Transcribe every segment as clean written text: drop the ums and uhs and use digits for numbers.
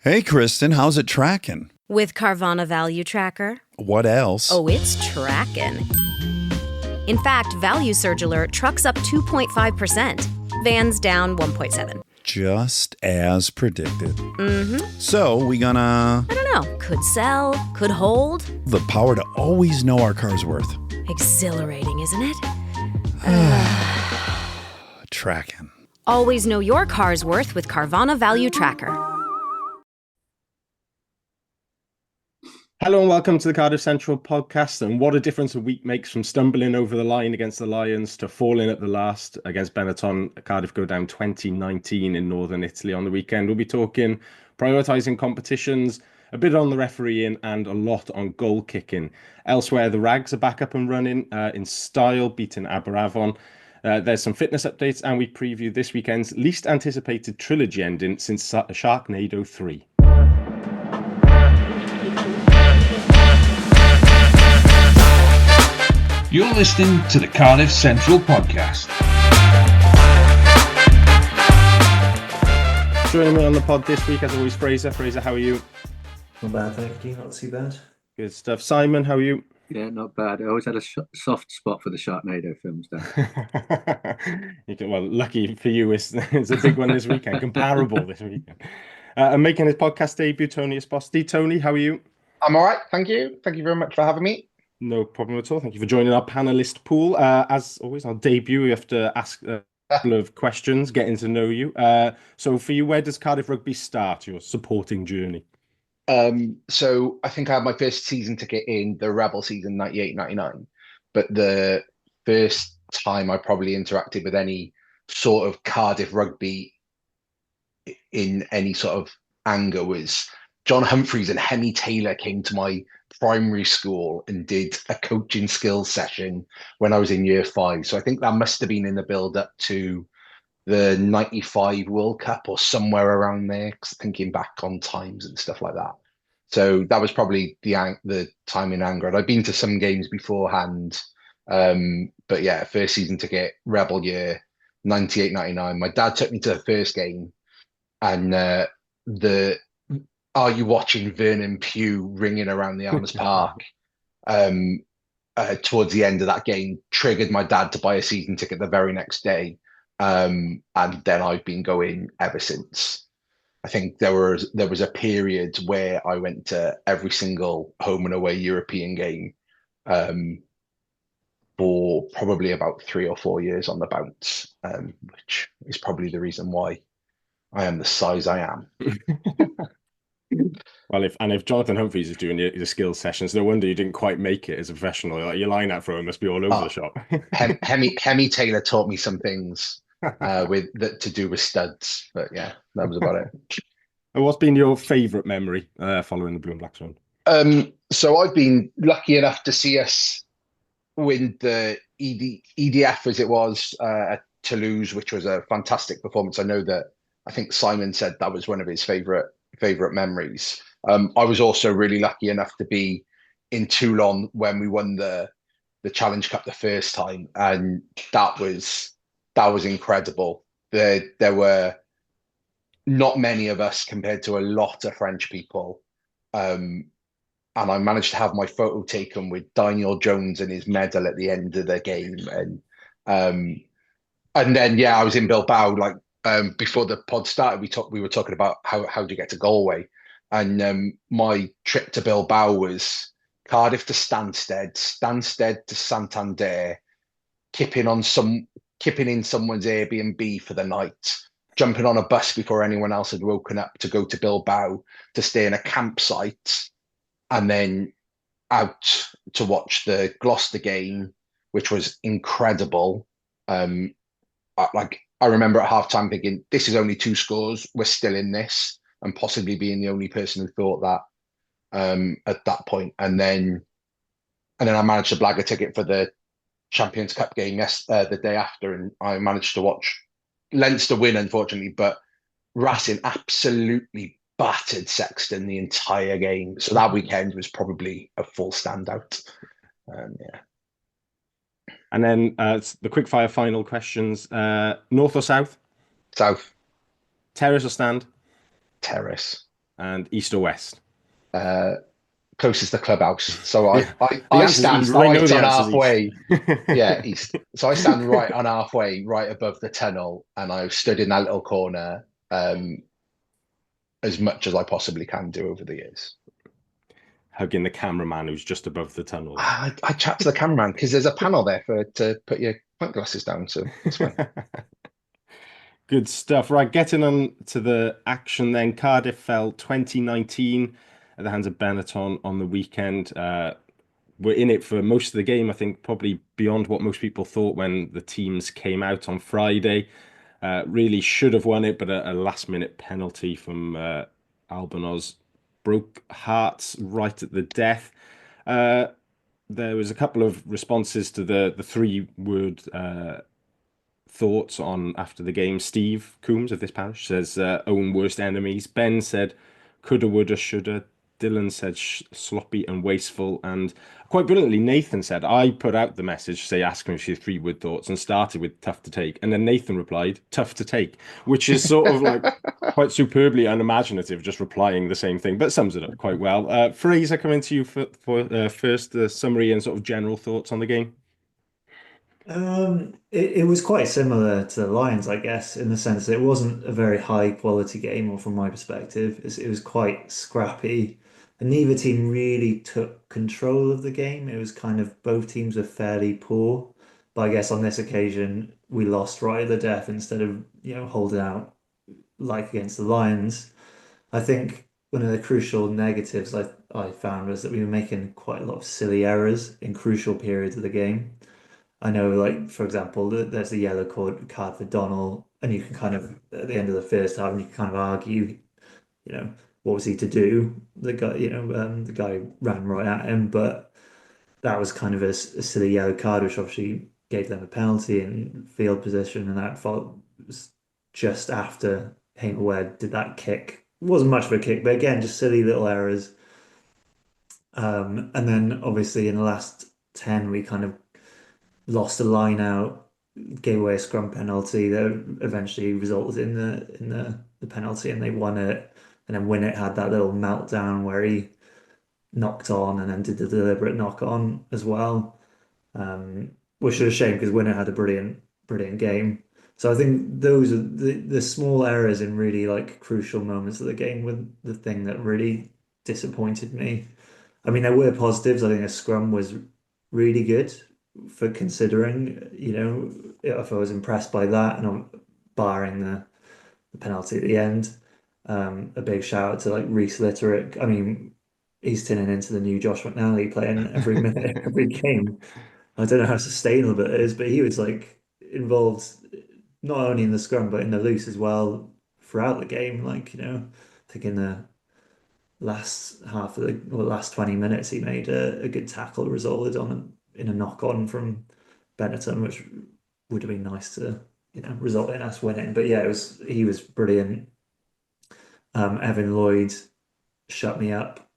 Hey, Kristen, how's it tracking? With Carvana Value Tracker. What else? Oh, it's tracking. In fact, Value Surge Alert trucks up 2.5%. Vans down 1.7. Just as predicted. Mm-hmm. So, we gonna... I don't know. Could sell, could hold. The power to always know our car's worth. Exhilarating, isn't it? Tracking. Always know your car's worth with Carvana Value Tracker. Hello and welcome to the Cardiff Central podcast. And what a difference a week makes from stumbling over the line against the Lions to falling at the last against Benetton. Cardiff go down 2019 in northern Italy on the weekend. We'll be talking prioritising competitions, a bit on the refereeing and a lot on goal kicking. Elsewhere, the Rags are back up and running in style, beating Aberavon. There's some fitness updates and we preview this weekend's least anticipated trilogy ending since Sharknado 3. You're listening to the Cardiff Central podcast. Joining me on the pod this week, as always, Frazier. Frazier, how are you? Not bad, thank you. Not too bad. Good stuff. Simon, how are you? Yeah, not bad. I always had a soft spot for the Sharknado films, Dan. Well, lucky for you, it's a big one this weekend, comparable this weekend. And making his podcast debut, Tony Esposti. Tony, how are you? I'm all right, thank you. Thank you very much for having me. No problem at all. Thank you for joining our panelist pool. As always, our debut, we have to ask a couple of questions, getting to know you. So for you, where does Cardiff Rugby start, your supporting journey? So I think I had my first season ticket in the Rebel season, 98-99. But the first time I probably interacted with any sort of Cardiff Rugby in any sort of anger was John Humphreys and Hemi Taylor came to my primary school and did a coaching skills session when I was in year 5. So I think that must have been in the build up to the 95 World Cup or somewhere around there, thinking back on times and stuff like that. So that was probably the time in Angred. I'd been to some games beforehand. But yeah, first season ticket, Rebel year, 98-99. My dad took me to the first game and Are You Watching Vernon Pugh ringing around the Elms Park towards the end of that game triggered my dad to buy a season ticket the very next day. And then I've been going ever since. I think there was a period where I went to every single home and away European game for probably about 3 or 4 years on the bounce, which is probably the reason why I am the size I am. Well, if Jonathan Humphreys is doing your skills sessions, no wonder you didn't quite make it as a professional. Like, your line out throw must be all over the shop. Hemi Taylor taught me some things to do with studs, but yeah, that was about it. And what's been your favourite memory following the Blue and Blacks run? So I've been lucky enough to see us win the EDF as it was at Toulouse, which was a fantastic performance. I think Simon said that was one of his favourite memories. I was also really lucky enough to be in Toulon when we won the Challenge Cup the first time, and that was incredible. There were not many of us compared to a lot of French people, and I managed to have my photo taken with Daniel Jones and his medal at the end of the game, and then yeah, I was in Bilbao like. Before the pod started, we were talking about how do you get to Galway, and my trip to Bilbao was Cardiff to Stansted to Santander, kipping in someone's Airbnb for the night, jumping on a bus before anyone else had woken up to go to Bilbao to stay in a campsite, and then out to watch the Gloucester game, which was incredible. I remember at halftime thinking, this is only 2 scores, we're still in this, and possibly being the only person who thought that at that point. And then I managed to blag a ticket for the Champions Cup game the day after, and I managed to watch Leinster win, unfortunately, but Racing absolutely battered Sexton the entire game. So that weekend was probably a full standout. Yeah. And then the quickfire final questions. North or south? South. Terrace or stand? Terrace. And east or west? Uh, Closest to clubhouse. So The, the I answer's stand east. I know right the on answer's east. halfway. Yeah, east. So I stand right on halfway, right above the tunnel, and I've stood in that little corner as much as I possibly can do over the years. Hugging the cameraman who's just above the tunnel. I chat to the cameraman because there's a panel there to put your pint glasses down, so it's fine. Good stuff. Right, getting on to the action then. Cardiff fell 2019 at the hands of Benetton on the weekend. We're in it for most of the game, I think, probably beyond what most people thought when the teams came out on Friday. Really should have won it, but a last-minute penalty from Albanos broke hearts right at the death. There was a couple of responses to the three-word thoughts on after the game. Steve Coombs of this parish says own worst enemies. Ben said coulda, woulda, shoulda. Dylan said sloppy and wasteful. And quite brilliantly, Nathan said, I put out the message, say, ask him if she had three-word thoughts and started with tough to take. And then Nathan replied, tough to take, which is sort of like quite superbly unimaginative, just replying the same thing, but sums it up quite well. Fraser, coming to you for first, the summary and sort of general thoughts on the game. It was quite similar to the Lions, I guess, in the sense that it wasn't a very high quality game, or from my perspective, it was quite scrappy, and neither team really took control of the game. It was kind of both teams were fairly poor, but I guess on this occasion we lost right at the death instead of holding out like against the Lions. I think one of the crucial negatives I found was that we were making quite a lot of silly errors in crucial periods of the game. I know, like, for example, there's the yellow card for Donnell, and you can kind of, at the end of the first half, you can kind of argue, what was he to do? The guy ran right at him, but that was kind of a silly yellow card, which obviously gave them a penalty in field position, and that fault was just after Hayward did that kick. It wasn't much of a kick, but again, just silly little errors. And then obviously in the last 10, we kind of lost a line out, gave away a scrum penalty that eventually resulted in the penalty, and they won it. And then Winnett had that little meltdown where he knocked on and then did the deliberate knock on as well, which is a shame because Winnett had a brilliant game. So I think those are the small errors in really like crucial moments of the game were the thing that really disappointed me. I mean, there were positives. I think a scrum was really good for considering, if I was impressed by that, and I'm barring the penalty at the end. A big shout out to like Reese Litterick. I mean, he's turning into the new Josh McNally, playing every minute, every game. I don't know how sustainable it is, but he was like involved not only in the scrum but in the loose as well throughout the game. Like, I think in the last half of the last 20 minutes, he made a good tackle, resulted in a knock on from Benetton, which would have been nice to result in us winning. But yeah, he was brilliant. Evan Lloyd shut me up.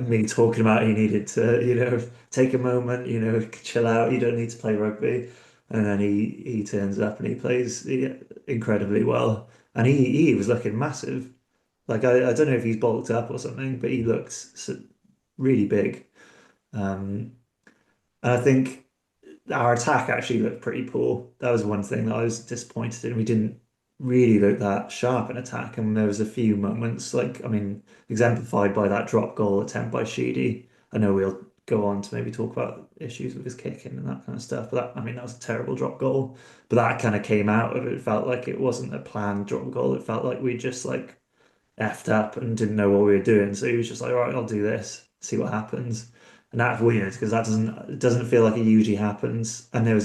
Me talking about he needed to take a moment, chill out. You don't need to play rugby, and then he turns up and he plays incredibly well, and he was looking massive. Like I don't know if he's bulked up or something, but he looked really big. And I think our attack actually looked pretty poor. That was one thing that I was disappointed in. We didn't really look that sharp in attack, and there was a few moments, like I mean, exemplified by that drop goal attempt by Sheedy. I know we'll go on to maybe talk about issues with his kicking and that kind of stuff, but that was a terrible drop goal. But that kind of came out of it. It felt like it wasn't a planned drop goal. It felt like we just like effed up and didn't know what we were doing. So he was just like, all right, I'll do this, see what happens. And that's weird because it doesn't feel like it usually happens. And I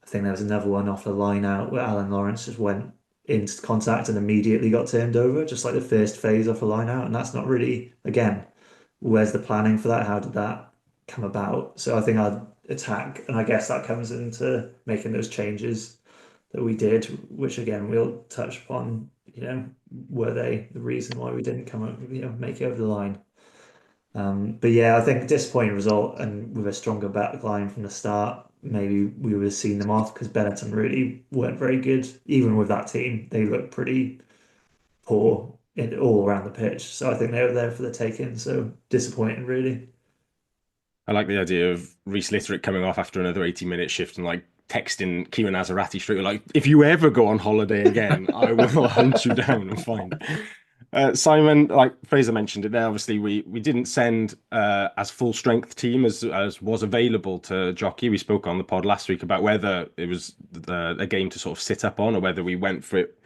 think there was another one off the line out where Alan Lawrence just went into contact and immediately got turned over, just like the first phase off the line out. And that's not really, again, where's the planning for that? How did that come about? So I think I'd attack, and I guess that comes into making those changes that we did, which again we'll touch upon. Were they the reason why we didn't come up, make it over the line? But yeah, I think disappointing result, and with a stronger back line from the start, maybe we would have seen them off because Benetton really weren't very good. Even with that team, they looked pretty poor. all around the pitch. So I think they were there for the taking. So disappointing, really. I like the idea of Reece Litterick coming off after another 80-minute shift and like texting Kieran Azarati straight like, if you ever go on holiday again, I will hunt you down and find. Simon, like Fraser mentioned it there, obviously we didn't send as full strength team as was available to Jockey. We spoke on the pod last week about whether it was a game to sort of sit up on or whether we went for it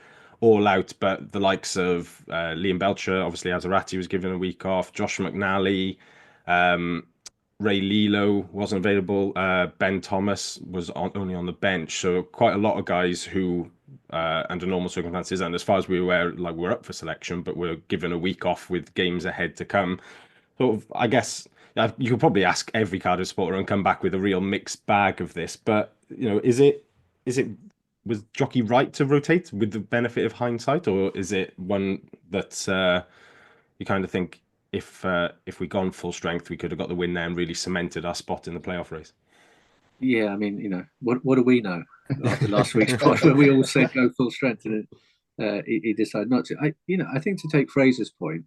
all out. But the likes of Liam Belcher, obviously Azarati was given a week off, Josh McNally, Ray Lilo wasn't available. Ben Thomas was only on the bench. So quite a lot of guys who, under normal circumstances, and as far as we were aware, like we're up for selection, but we're given a week off with games ahead to come. Sort of, I guess you could probably ask every Cardiff supporter and come back with a real mixed bag of this. But is it was Jockey right to rotate with the benefit of hindsight, or is it one that you kind of think, if we'd gone full strength, we could have got the win there and really cemented our spot in the playoff race? Yeah, I mean, what do we know after last week's pod where we all said go full strength and he decided not to. I think to take Fraser's point,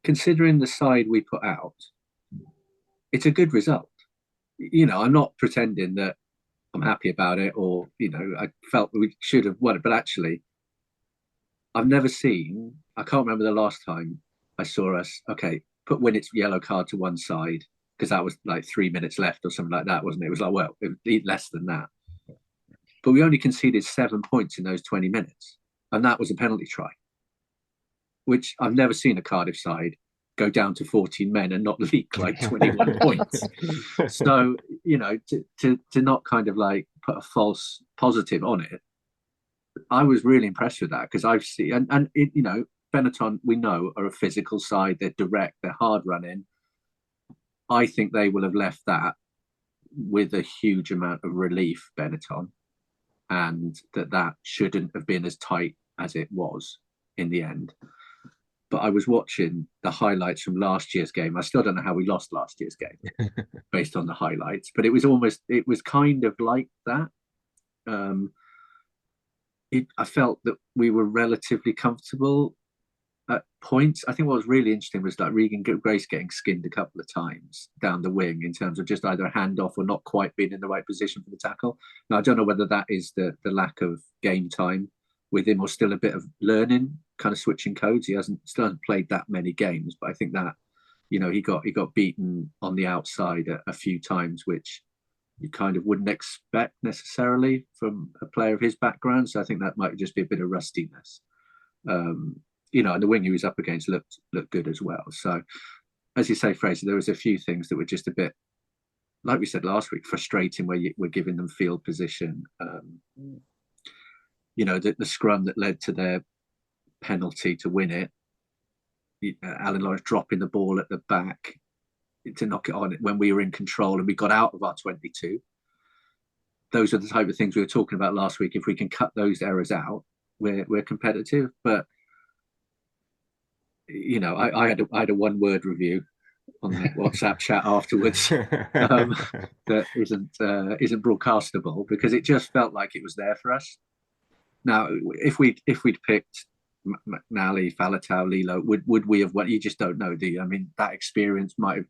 considering the side we put out, it's a good result. I'm not pretending that I'm happy about it or I felt we should have won it, but actually, I can't remember the last time I saw us. Okay, put Winnett's yellow card to one side because that was like 3 minutes left or something like that, wasn't it? It was like, well, less than that. But we only conceded 7 points in those 20 minutes. And that was a penalty try, which I've never seen a Cardiff side go down to 14 men and not leak like 21 points. So, to not kind of like put a false positive on it, I was really impressed with that because I've seen, and Benetton, we know, are a physical side. They're direct, they're hard running. I think they will have left that with a huge amount of relief, Benetton, and that shouldn't have been as tight as it was in the end. But I was watching the highlights from last year's game. I still don't know how we lost last year's game based on the highlights, but it was kind of like that. I felt that we were relatively comfortable at points. I think what was really interesting was like Regan Grace getting skinned a couple of times down the wing in terms of just either a handoff or not quite being in the right position for the tackle. Now, I don't know whether that is the lack of game time with him or still a bit of learning, kind of switching codes. He still hasn't played that many games, but I think that, he got beaten on the outside a few times, which you kind of wouldn't expect necessarily from a player of his background. So I think that might just be a bit of rustiness. And the wing he was up against looked good as well. So, as you say, Fraser, there was a few things that were just a bit, like we said last week, frustrating where we're giving them field position. The scrum that led to their penalty to win it, Alan Lawrence dropping the ball at the back to knock it on when we were in control and we got out of our 22. Those are the type of things we were talking about last week. If we can cut those errors out, we're competitive. But I had a one-word review on the WhatsApp chat afterwards that isn't broadcastable because it just felt like it was there for us. Now, if we'd picked McNally, Falatau, Lilo, would we have won? You just don't know, do you? I mean, that experience might have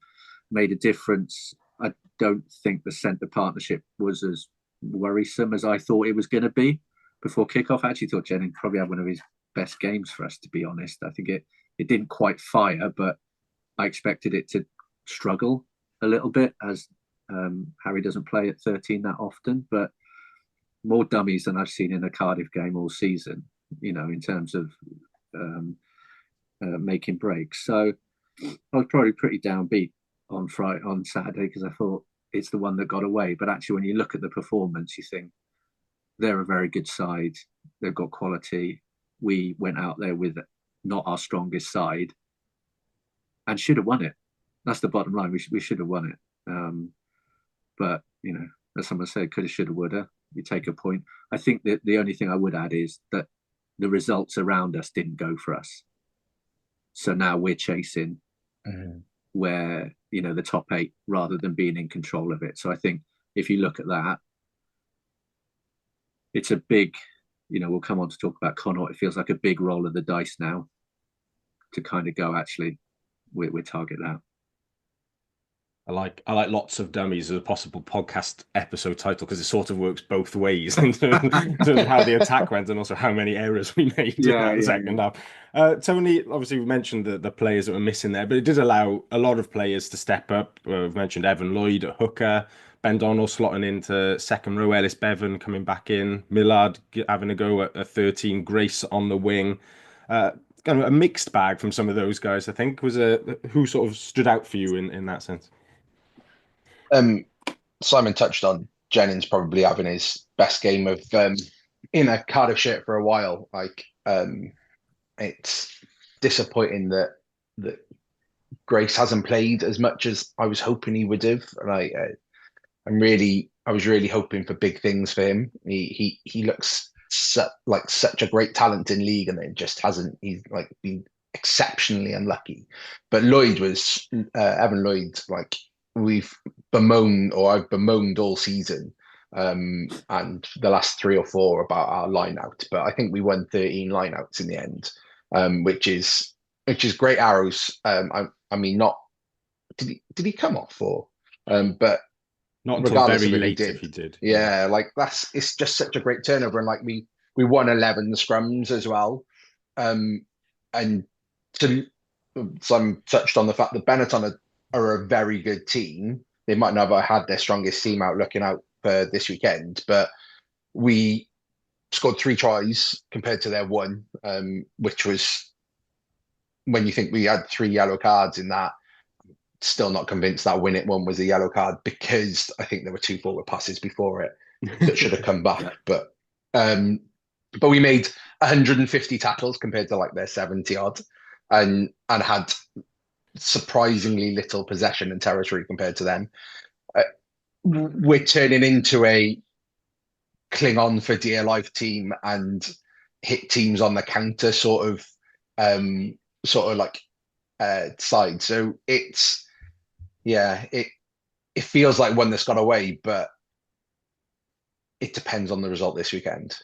made a difference. I don't think the centre partnership was as worrisome as I thought it was going to be before kickoff. I actually thought Jennings probably had one of his best games for us, to be honest. I think it didn't quite fire, but I expected it to struggle a little bit as Harry doesn't play at 13 that often, but more dummies than I've seen in a Cardiff game all season, in terms of making breaks. So I was probably pretty downbeat on Saturday because I thought it's the one that got away. But actually, when you look at the performance, you think they're a very good side. They've got quality. We went out there with not our strongest side and should have won it. That's the bottom line. We should have won it. But, as someone said, coulda, shoulda, woulda. You take a point. I think that the only thing I would add is that the results around us didn't go for us. So now we're chasing where, the top 8 rather than being in control of it. So I think if you look at that, it's a big, we'll come on to talk about Connaught. It feels like a big roll of the dice now to kind of go, actually, we target that. I like lots of dummies as a possible podcast episode title because it sort of works both ways in terms of how the attack went and also how many errors we made in that second half. Tony, obviously we mentioned the players that were missing there, but it did allow a lot of players to step up. We've mentioned Evan Lloyd at hooker, Ben Donnell slotting into second row, Ellis Bevan coming back in, Millard having a go at 13, Grace on the wing. Kind of a mixed bag from some of those guys, I think. Who sort of stood out for you in that sense? Simon touched on Jennings probably having his best game of in a Cardiff shirt for a while. Like it's disappointing that Grace hasn't played as much as I was hoping he would have. And I was really hoping for big things for him. He looks like such a great talent in league, and it just hasn't. He's like been exceptionally unlucky. But Evan Lloyd, like I've bemoaned all season, and the last 3 or 4 about our line out. But I think we won 13 line outs in the end, which is great arrows. I mean, not did he come off for? But not until regardless very of late if he did. Yeah, like it's just such a great turnover, and like we won 11 scrums as well. And some touched on the fact that Benetton are a very good team. They might not have had their strongest team out looking out for this weekend, but we scored 3 tries compared to their 1, which was, when you think we had 3 yellow cards in that, still not convinced that win it one was a yellow card, because I think there were 2 forward passes before it that should have come back. But we made 150 tackles compared to like their 70 odd, and had surprisingly little possession and territory compared to them. We're turning into a cling on for dear life team and hit teams on the counter sort of side. So it feels like one that's got away, but it depends on the result this weekend.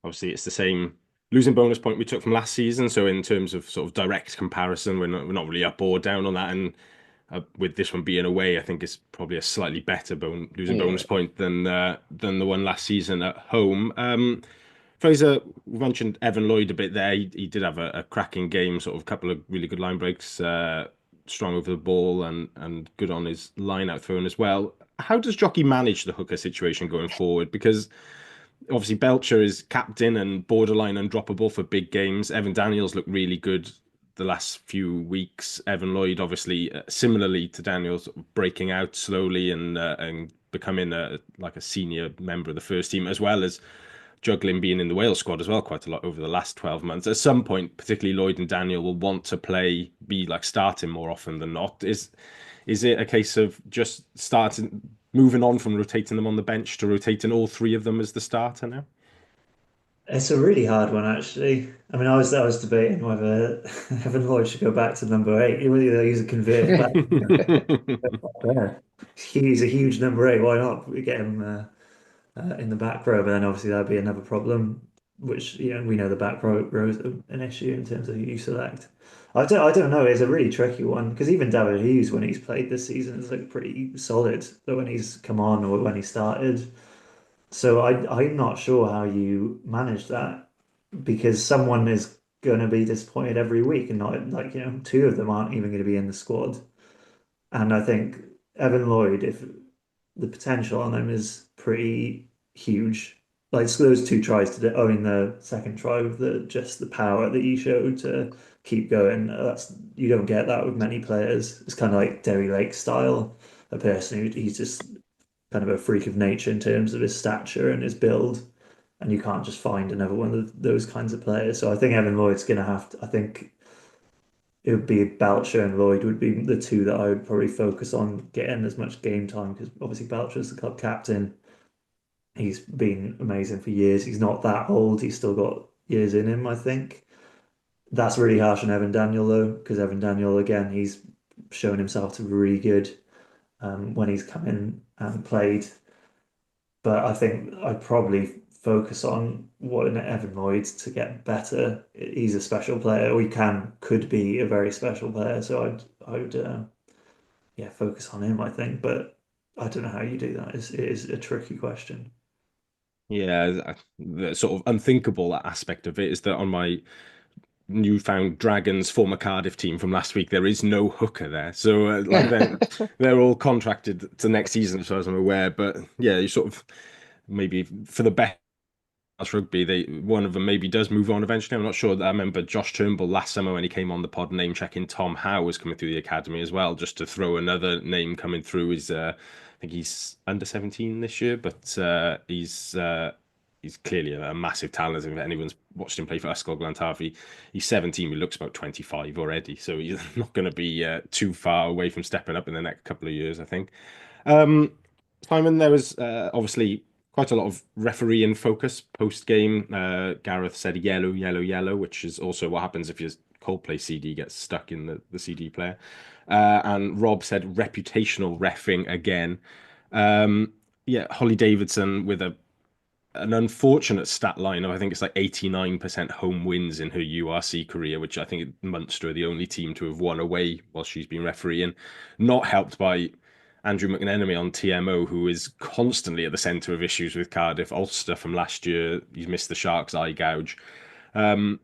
Obviously, it's the same losing bonus point we took from last season. So in terms of sort of direct comparison, we're not really up or down on that. And with this one being away, I think it's probably a slightly better losing bonus point than the one last season at home. Fraser, we mentioned Evan Lloyd a bit there. He did have a cracking game, sort of a couple of really good line breaks, strong over the ball and good on his line out throwing as well. How does Jockey manage the hooker situation going forward? Because obviously Belcher is captain and borderline undroppable for big games. Evan Daniels looked really good the last few weeks. Evan Lloyd, obviously, similarly to Daniels, breaking out slowly and becoming like a senior member of the first team, as well as juggling being in the Wales squad as well quite a lot over the last 12 months. At some point, particularly Lloyd and Daniel will want to be like starting more often than not. Is it a case of just moving on from rotating them on the bench to rotating all 3 of them as the starter now? It's a really hard one, actually. I mean, I was debating whether Evan Lloyd should go back to number 8. He's a converted back. Yeah. He's a huge number 8. Why not? We get him in the back row, but then obviously that'd be another problem, which we know the back row is an issue in terms of who you select. I don't know. It's a really tricky one because even David Hughes, when he's played this season, has looked pretty solid. But when he's come on or when he started, so I'm not sure how you manage that, because someone is going to be disappointed every week, and not like 2 of them aren't even going to be in the squad. And I think Evan Lloyd, if the potential on him is pretty huge. Like those 2 tries today, in the second try with the power that he showed to keep going. You don't get that with many players. It's kind of like Derry Lake style, a person he's just kind of a freak of nature in terms of his stature and his build, and you can't just find another one of those kinds of players. So I think Evan Lloyd's going to have to. I think it would be Belcher and Lloyd would be the 2 that I would probably focus on getting as much game time, because obviously Belcher's the club captain. He's been amazing for years. He's not that old. He's still got years in him, I think. That's really harsh on Evan Daniel, though, because Evan Daniel, again, he's shown himself to be really good when he's come in and played. But I think I'd probably focus on wanting Evan Lloyd to get better. He's a special player, or he could be a very special player. So I would yeah, focus on him, I think. But I don't know how you do that. It is a tricky question. Yeah, the sort of unthinkable aspect of it is that on my newfound Dragons former Cardiff team from last week, there is no hooker there. So like they're all contracted to next season, as far as I'm aware. But yeah, you sort of maybe for the best rugby, one of them maybe does move on eventually. I'm not sure. I remember Josh Turnbull last summer when he came on the pod, name checking Tom Howe was coming through the academy as well. Just to throw another name coming through is I think he's under 17 this year, but he's clearly a massive talent. If anyone's watched him play for Ysgol Glantarfi, he's 17. He looks about 25 already, so he's not going to be too far away from stepping up in the next couple of years, I think. Simon, there was obviously quite a lot of refereeing focus post game. Gareth said yellow, yellow, yellow, which is also what happens if your Coldplay CD gets stuck in the CD player. And Rob said reputational reffing again. Yeah, Holly Davidson with an unfortunate stat line of, I think it's like 89% home wins in her URC career, which I think Munster are the only team to have won away while she's been refereeing. Not helped by Andrew McNenemy on TMO, who is constantly at the centre of issues with Cardiff. Ulster from last year, he's missed the Sharks' eye gouge. We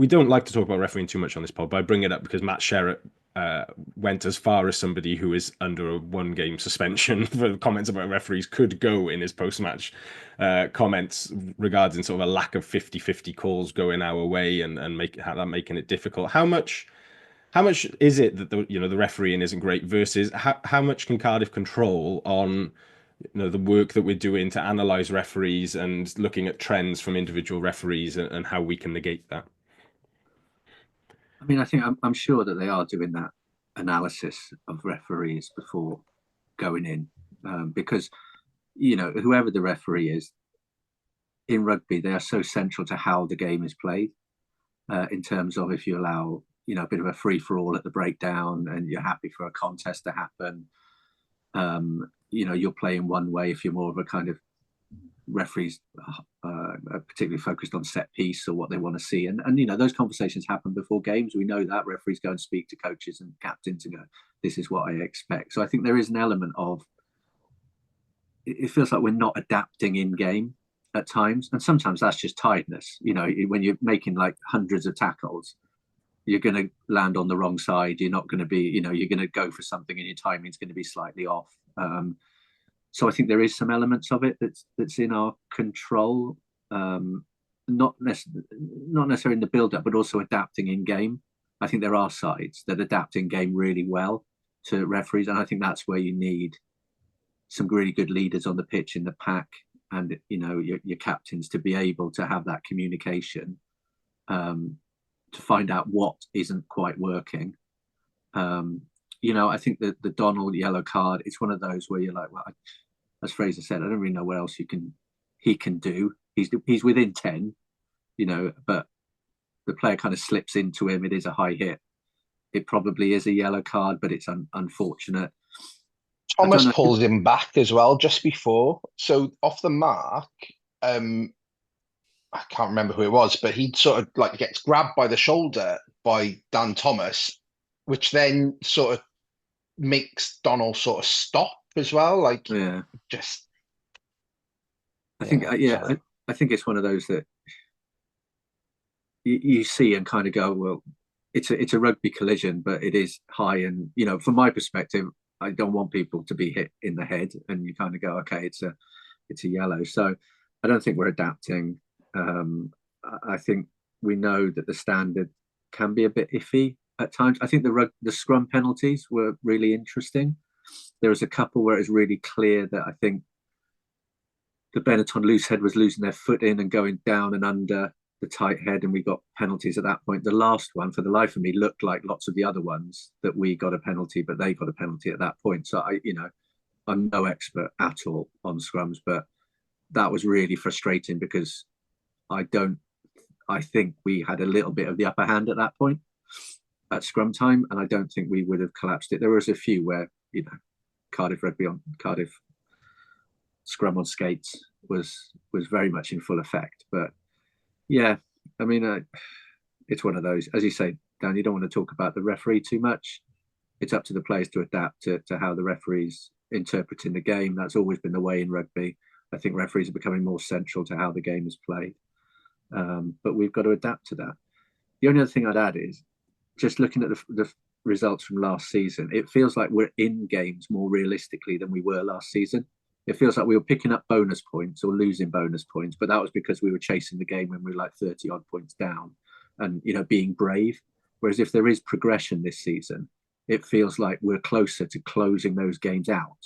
don't like to talk about refereeing too much on this pod, but I bring it up because Matt Sherratt went as far as somebody who is under a one-game suspension for comments about referees could go in his post-match comments regarding sort of a lack of 50-50 calls going our way and making it difficult. How much is it that the refereeing isn't great versus how much can Cardiff control on the work that we're doing to analyze referees and looking at trends from individual referees and how we can negate that? I mean, I think I'm sure that they are doing that analysis of referees before going in, because whoever the referee is in rugby, they are so central to how the game is played. In terms of if you allow a bit of a free for all at the breakdown and you're happy for a contest to happen, you're playing one way. If you're more of a kind of referees particularly focused on set piece or what they want to see, and those conversations happen before games. We know that referees go and speak to coaches and captains and go, this is what I expect. So I think there is an element of, it feels like we're not adapting in game at times, and sometimes that's just tiredness. When you're making like hundreds of tackles, you're going to land on the wrong side. You're not going to be, you're going to go for something and your timing's going to be slightly off. So I think there is some elements of it that's in our control, not necessarily in the build-up, but also adapting in game. I think there are sides that adapt in game really well to referees, and I think that's where you need some really good leaders on the pitch in the pack, and your captains to be able to have that communication, to find out what isn't quite working. I think that the Donald yellow card, it's one of those where you're like, well, as Fraser said, I don't really know what else he can do. He's within 10, but the player kind of slips into him. It is a high hit. It probably is a yellow card, but it's unfortunate. Thomas pulls him back as well just before. So off the mark, I can't remember who it was, but he sort of like gets grabbed by the shoulder by Dan Thomas, which then sort of makes Donald sort of stop as well. Like, yeah, just. I think, I think it's one of those that you see and kind of go, well, it's a rugby collision, but it is high, and from my perspective, I don't want people to be hit in the head, and you kind of go, okay, it's a yellow. So I don't think we're adapting. I think we know that the standard can be a bit iffy at times. I think the scrum penalties were really interesting. There was a couple where it was really clear that I think the Benetton loose head was losing their foot in and going down and under the tight head, and we got penalties at that point. The last one, for the life of me, looked like lots of the other ones that we got a penalty, but they got a penalty at that point. So I'm no expert at all on scrums, but that was really frustrating because I think we had a little bit of the upper hand at that point at scrum time, and I don't think we would have collapsed it. There was a few where Cardiff rugby on Cardiff scrum on skates, was very much in full effect. But yeah, I mean, it's one of those, as you say, Dan. You don't want to talk about the referee too much. It's up to the players to adapt to how the referees interpreting the game. That's always been the way in rugby. I think referees are becoming more central to how the game is played. But we've got to adapt to that. The only other thing I'd add is just looking at the results from last season, it feels like we're in games more realistically than we were last season. It feels like we were picking up bonus points or losing bonus points, but that was because we were chasing the game when we were like 30 odd points down and, being brave. Whereas if there is progression this season, it feels like we're closer to closing those games out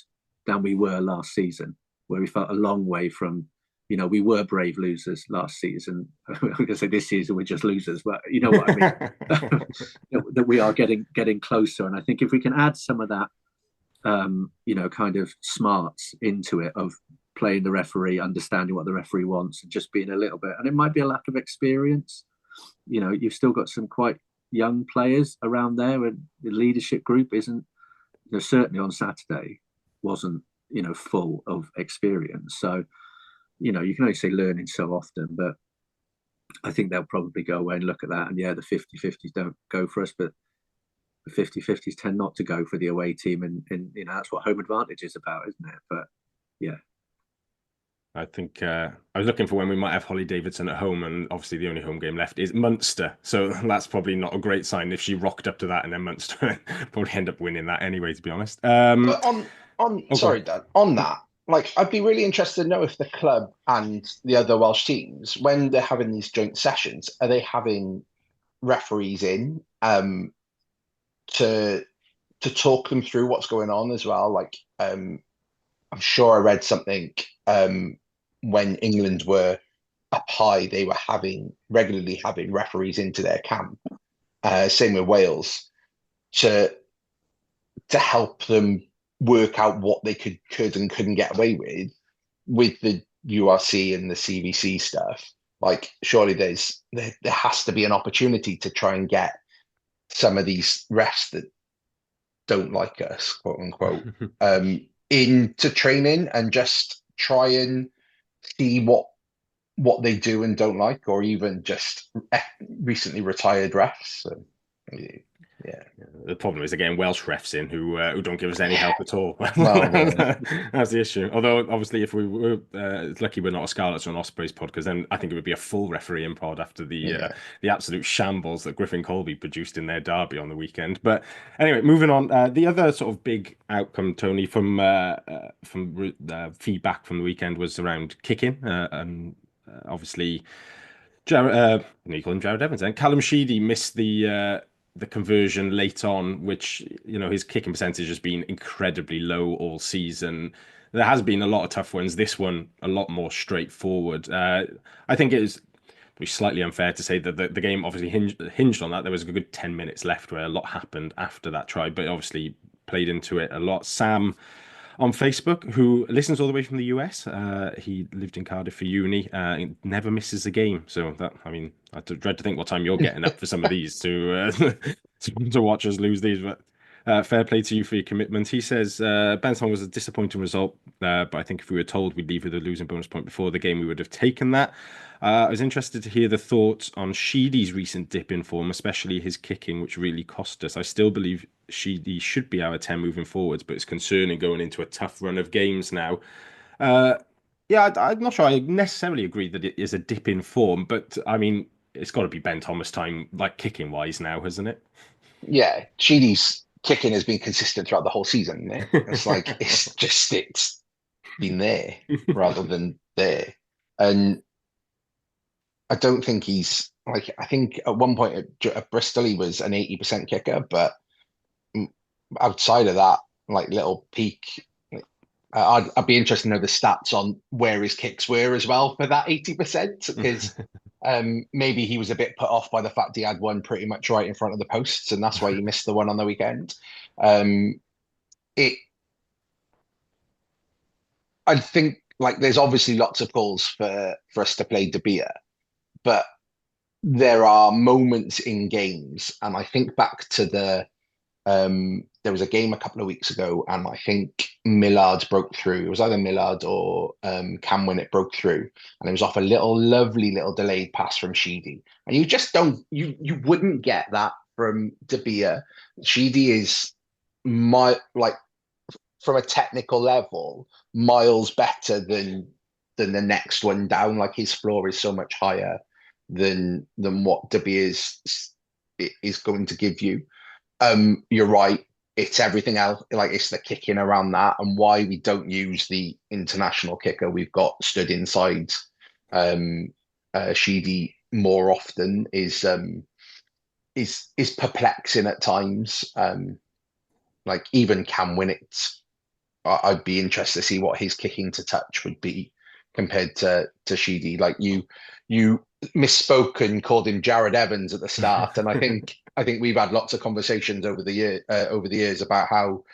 than we were last season, where we felt a long way from, we were brave losers last season. I'm going to say this season we're just losers, but you know what I mean? That we are getting closer. And I think if we can add some of that, kind of smarts into it of playing the referee, understanding what the referee wants and just being a little bit, and it might be a lack of experience. You've still got some quite young players around there, and the leadership group isn't, certainly on Saturday wasn't, full of experience. So, you can only say learning so often, but I think they'll probably go away and look at that. And yeah, the 50-50s don't go for us, but the 50-50s tend not to go for the away team. And that's what home advantage is about, isn't it? But yeah. I think I was looking for when we might have Holly Davidson at home, and obviously the only home game left is Munster. So that's probably not a great sign if she rocked up to that and then Munster probably end up winning that anyway, to be honest. But sorry, Dan, on that, I'd be really interested to know if the club and the other Welsh teams, when they're having these joint sessions, are they having referees in to talk them through what's going on as well? I'm sure I read something when England were up high, they were regularly having referees into their camp. Same with Wales, to help them work out what they could and couldn't get away with the URC and the CVC stuff. Surely there has to be an opportunity to try and get some of these refs that don't like us, quote unquote, into training and just try and see what they do and don't like, or even just recently retired refs. So, yeah. The problem is they're getting Welsh refs in who don't give us any help at all. Well, that's the issue. Although obviously, if we were it's lucky we're not a Scarlets or an Ospreys pod, because then I think it would be a full refereeing pod after the absolute shambles that Griffin Colby produced in their derby on the weekend. But anyway, moving on. The other sort of big outcome, Tony, from feedback from the weekend was around kicking, and obviously, you call him Jared Evans, and Callum Sheedy missed the conversion late on, which, his kicking percentage has been incredibly low all season. There has been a lot of tough ones. This one, a lot more straightforward. I think it is slightly unfair to say that the game obviously hinged on that. There was a good 10 minutes left where a lot happened after that try, but obviously played into it a lot. Sam on Facebook, who listens all the way from the US. He lived in Cardiff for uni. Never misses a game. So I dread to think what time you're getting up for some of these to watch us lose these. But fair play to you for your commitment. He says Benetton was a disappointing result, but I think if we were told we'd leave with a losing bonus point before the game, we would have taken that. I was interested to hear the thoughts on Sheedy's recent dip in form, especially his kicking, which really cost us. I still believe Sheedy should be our 10 moving forwards, but it's concerning going into a tough run of games now. I'm not sure I necessarily agree that it is a dip in form, but it's got to be Ben Thomas time, kicking wise now, hasn't it? Yeah, Sheedy's kicking has been consistent throughout the whole season. It's it's been there rather than there. And I don't think he's I think at one point at Bristol he was an 80% kicker, but outside of that, little peak, I'd be interested to know the stats on where his kicks were as well for that 80%, because maybe he was a bit put off by the fact he had one pretty much right in front of the posts, and that's why he missed the one on the weekend. I think there's obviously lots of calls for us to play De Beer, but there are moments in games, and I think back to the There was a game a couple of weeks ago, and I think Millard broke through. It was either Millard or Cam Winnett broke through, and it was off a lovely little delayed pass from Sheedy. And you just don't, you wouldn't get that from De Beer. Sheedy is from a technical level, miles better than the next one down. Like his floor is so much higher than what De Beer is going to give you. You're right. It's everything else. Like it's the kicking around that, and why we don't use the international kicker we've got stood inside Sheedy more often is perplexing at times. Like even Cam Winnett, I'd be interested to see what his kicking to touch would be compared to Sheedy. Like you misspoke and called him Jared Evans at the start, and I think we've had lots of conversations over the years about how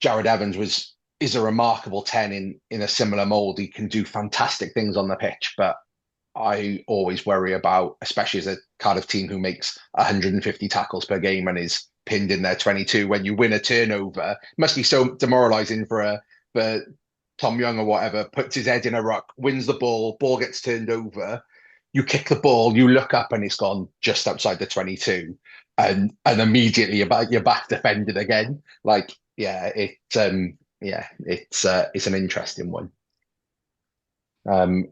Jared Evans is a remarkable 10 in a similar mold. He can do fantastic things on the pitch, but I always worry about, especially as a Cardiff team who makes 150 tackles per game and is pinned in their 22, when you win a turnover, it must be so demoralising for Tom Young or whatever, puts his head in a ruck, wins the ball gets turned over, you kick the ball, you look up and it's gone just outside the 22, and immediately you're back defended again. Like, yeah, it's an interesting one.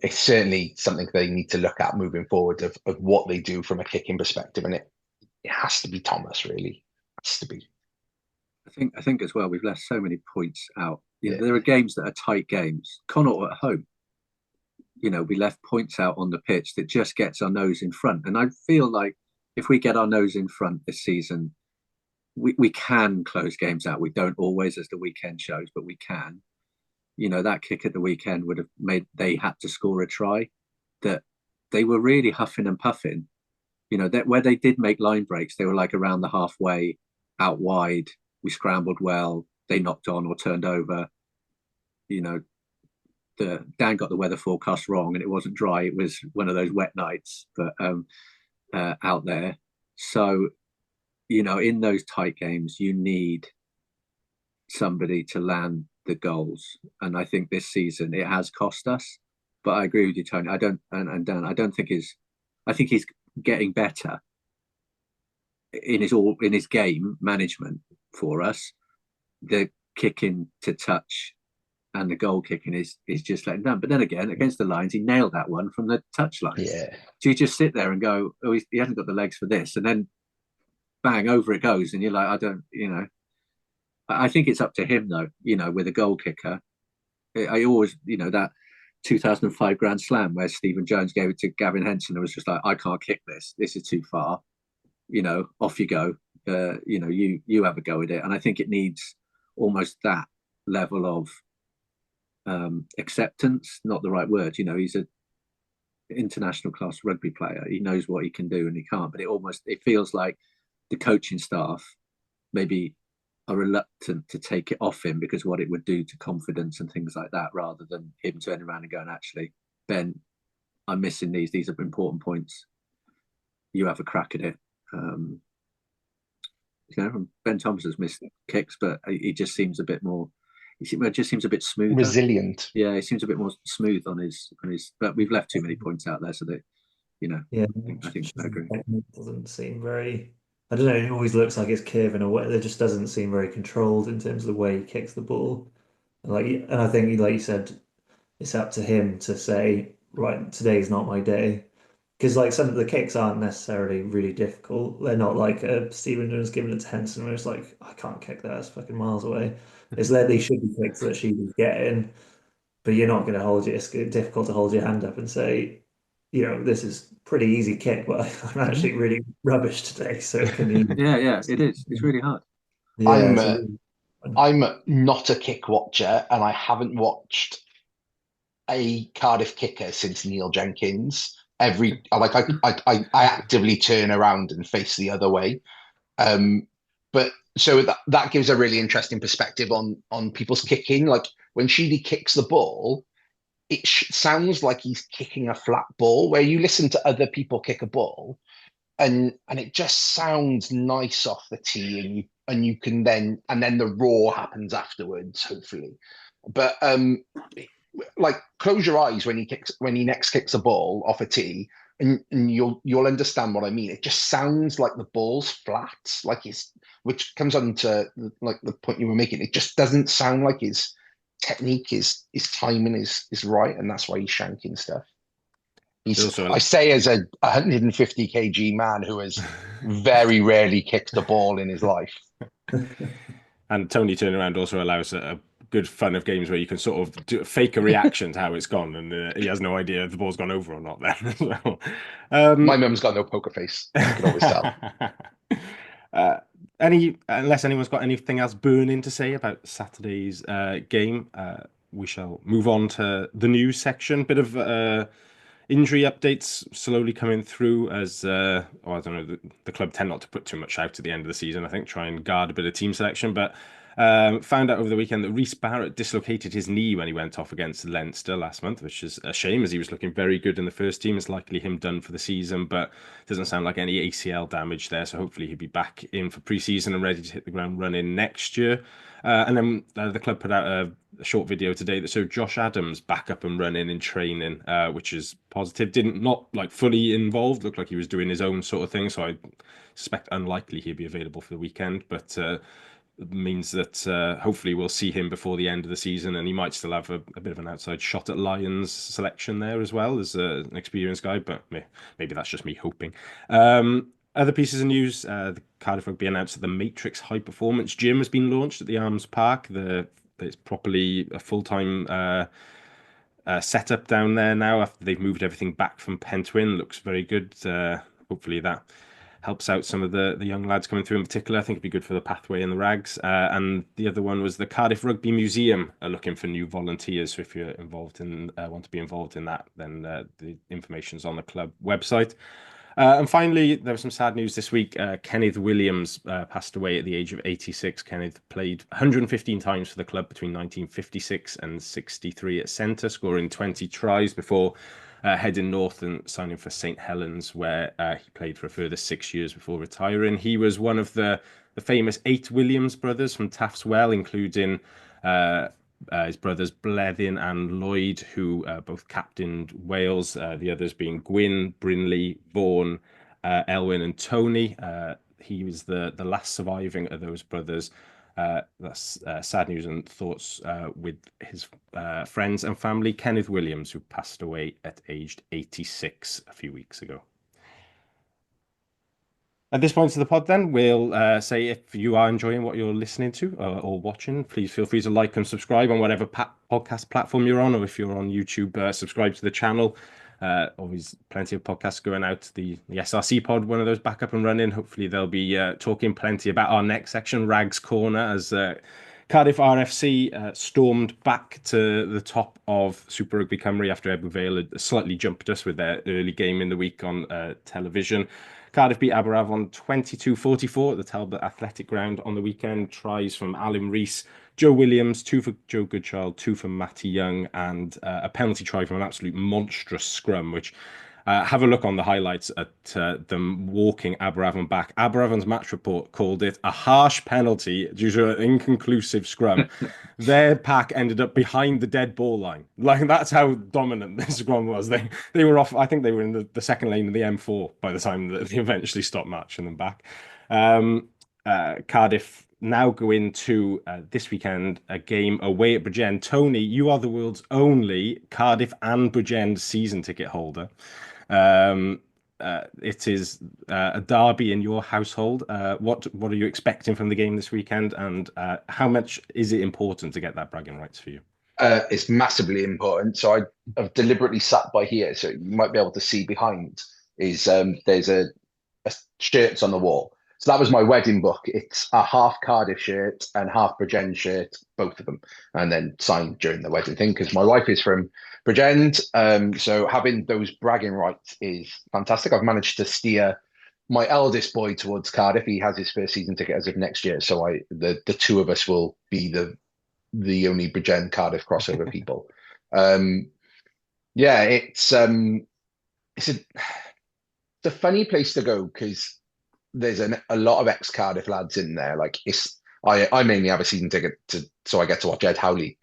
It's certainly something they need to look at moving forward of what they do from a kicking perspective, and it has to be Thomas, really. It has to be. I think as well, we've left so many points out. You know, there are games that are tight games. Connaught at home, you know, we left points out on the pitch that just gets our nose in front. And I feel like if we get our nose in front this season, we can close games out. We don't always, as the weekend shows, but we can. You know, that kick at the weekend would have made, they had to score a try, that they were really huffing and puffing. You know, that where they did make line breaks, they were like around the halfway, out wide. We scrambled well. They knocked on or turned over. You know, Dan got the weather forecast wrong, and it wasn't dry. It was one of those wet nights, but out there. So, you know, in those tight games, you need somebody to land the goals, and I think this season it has cost us. But I agree with you, Tony. I don't, and Dan, I don't think I think he's getting better in his game management for us. The kicking to touch and the goal kicking is just letting down. But then again, against the Lions, he nailed that one from the touch line. Yeah. So you just sit there and go, oh, he hasn't got the legs for this, and then bang, over it goes, and you're like, I don't, you know. I think it's up to him though, you know, with a goal kicker. I always, you know, that 2005 Grand Slam where Stephen Jones gave it to Gavin Henson, and was just like, I can't kick this. This is too far. You know, off you go. You know, you have a go at it. And I think it needs almost that level of acceptance, not the right word. You know, he's an international class rugby player. He knows what he can do and he can't. But it feels like the coaching staff maybe are reluctant to take it off him because what it would do to confidence and things like that, rather than him turning around and going, actually, Ben, I'm missing these. These are important points. You have a crack at it. You know, Ben Thomas has missed kicks, but he just seems a bit more. It just seems a bit smoother, resilient. Yeah, he seems a bit more smooth on his. But we've left too many points out there, so that, you know. Yeah, I think I agree. Doesn't seem very. I don't know. It always looks like it's curving away. It just doesn't seem very controlled in terms of the way he kicks the ball. And I think, like you said, it's up to him to say, right, today's not my day. Because like some of the kicks aren't necessarily really difficult. They're not like Stephen Jones giving it to Henson, where it's like, I can't kick that. It's fucking miles away. It's like they should be kicks that Sheedy's getting, but you're not going to hold it. It's difficult to hold your hand up and say, you know, this is pretty easy kick, but I'm actually really rubbish today. So can you? Yeah, it is. It's really hard. Yeah, I'm not a kick watcher, and I haven't watched a Cardiff kicker since Neil Jenkins. I actively turn around and face the other way. But so that gives a really interesting perspective on people's kicking. Like when Sheedy kicks the ball, it sounds like he's kicking a flat ball, where you listen to other people kick a ball and it just sounds nice off the tee, and and you can then the raw happens afterwards, hopefully. But like close your eyes when he next kicks a ball off a tee, and you'll understand what I mean. It just sounds like the ball's flat, which comes on to like the point you were making. It just doesn't sound like his technique, his timing is right, and that's why he's shanking stuff. I say as a 150 kg man who has very rarely kicked a ball in his life. And Tony turning around also allows a good fun of games where you can sort of fake a reaction to how it's gone, and he has no idea if the ball's gone over or not then. So, my mum's got no poker face. You can always tell. Unless anyone's got anything else burning to say about Saturday's game, we shall move on to the news section. Bit of injury updates slowly coming through as I don't know, the club tend not to put too much out at the end of the season. I think try and guard a bit of team selection, but found out over the weekend that Rhys Barrett dislocated his knee when he went off against Leinster last month, which is a shame as he was looking very good in the first team. It's likely him done for the season, but doesn't sound like any ACL damage there, so hopefully he'll be back in for pre-season and ready to hit the ground running next year. And then the club put out a short video today that showed Josh Adams back up and running in training, which is positive. Not like fully involved, looked like he was doing his own sort of thing, so I suspect unlikely he'll be available for the weekend, but it means that hopefully we'll see him before the end of the season, and he might still have a bit of an outside shot at Lions selection there as well as an experienced guy, but maybe that's just me hoping. Other pieces of news, the Cardiff Rugby announced that the Matrix High Performance Gym has been launched at the Arms Park. It's properly a full-time setup down there now after they've moved everything back from Pentwyn. Looks very good. Hopefully that helps out some of the young lads coming through in particular. I think it'd be good for the pathway and the rags. And the other one was the Cardiff Rugby Museum are looking for new volunteers. So if you're involved in want to be involved in that, then the information's on the club website. And finally, there was some sad news this week. Kenneth Williams passed away at the age of 86. Kenneth played 115 times for the club between 1956 and 63 at centre, scoring 20 tries before heading north and signing for St Helens, where he played for a further 6 years before retiring. He was one of the famous 8 Williams brothers from Taff's Well, including his brothers Blethyn and Lloyd, who both captained Wales, the others being Gwyn, Brinley, Vaughan, Elwyn and Tony. He was the last surviving of those brothers. That's sad news and thoughts with his friends and family. Kenneth Williams, who passed away at aged 86 a few weeks ago. At this point of the pod, then, we'll say if you are enjoying what you're listening to or watching, please feel free to like and subscribe on whatever podcast platform you're on, or if you're on YouTube, subscribe to the channel. Always plenty of podcasts going out. The SRC pod, one of those back up and running. Hopefully they'll be talking plenty about our next section, Rags Corner, as Cardiff RFC stormed back to the top of Super Rugby Cymru after Ebbw Vale had slightly jumped us with their early game in the week on television. Cardiff beat Aberafon 22-44 at the Talbot Athletic Ground on the weekend. Tries from Alan Rees, Joe Williams, 2 for Joe Goodchild, 2 for Matty Young, and a penalty try from an absolute monstrous scrum, which have a look on the highlights at them walking Aberafon back. Aberafon's match report called it a harsh penalty due to an inconclusive scrum. Their pack ended up behind the dead ball line. Like, that's how dominant this scrum was. They were off. I think they were in the second lane of the M4 by the time that they eventually stopped matching them back. Cardiff now go into this weekend a game away at Bridgend. Tony, you are the world's only Cardiff and Bridgend season ticket holder. It is a derby in your household. What are you expecting from the game this weekend, and how much is it important to get that bragging rights for you? It's massively important. So I've deliberately sat by here, so you might be able to see behind. There's a shirts on the wall. So that was my wedding book. It's a half Cardiff shirt and half Bridgend shirt, both of them, and then signed during the wedding thing because my wife is from Bridgend. So having those bragging rights is fantastic. I've managed to steer my eldest boy towards Cardiff. He has his first season ticket as of next year. So the two of us will be the only Bridgend Cardiff crossover people. Yeah, it's a funny place to go because there's a lot of ex-Cardiff lads in there. Like I mainly have a season ticket so I get to watch Ed Howley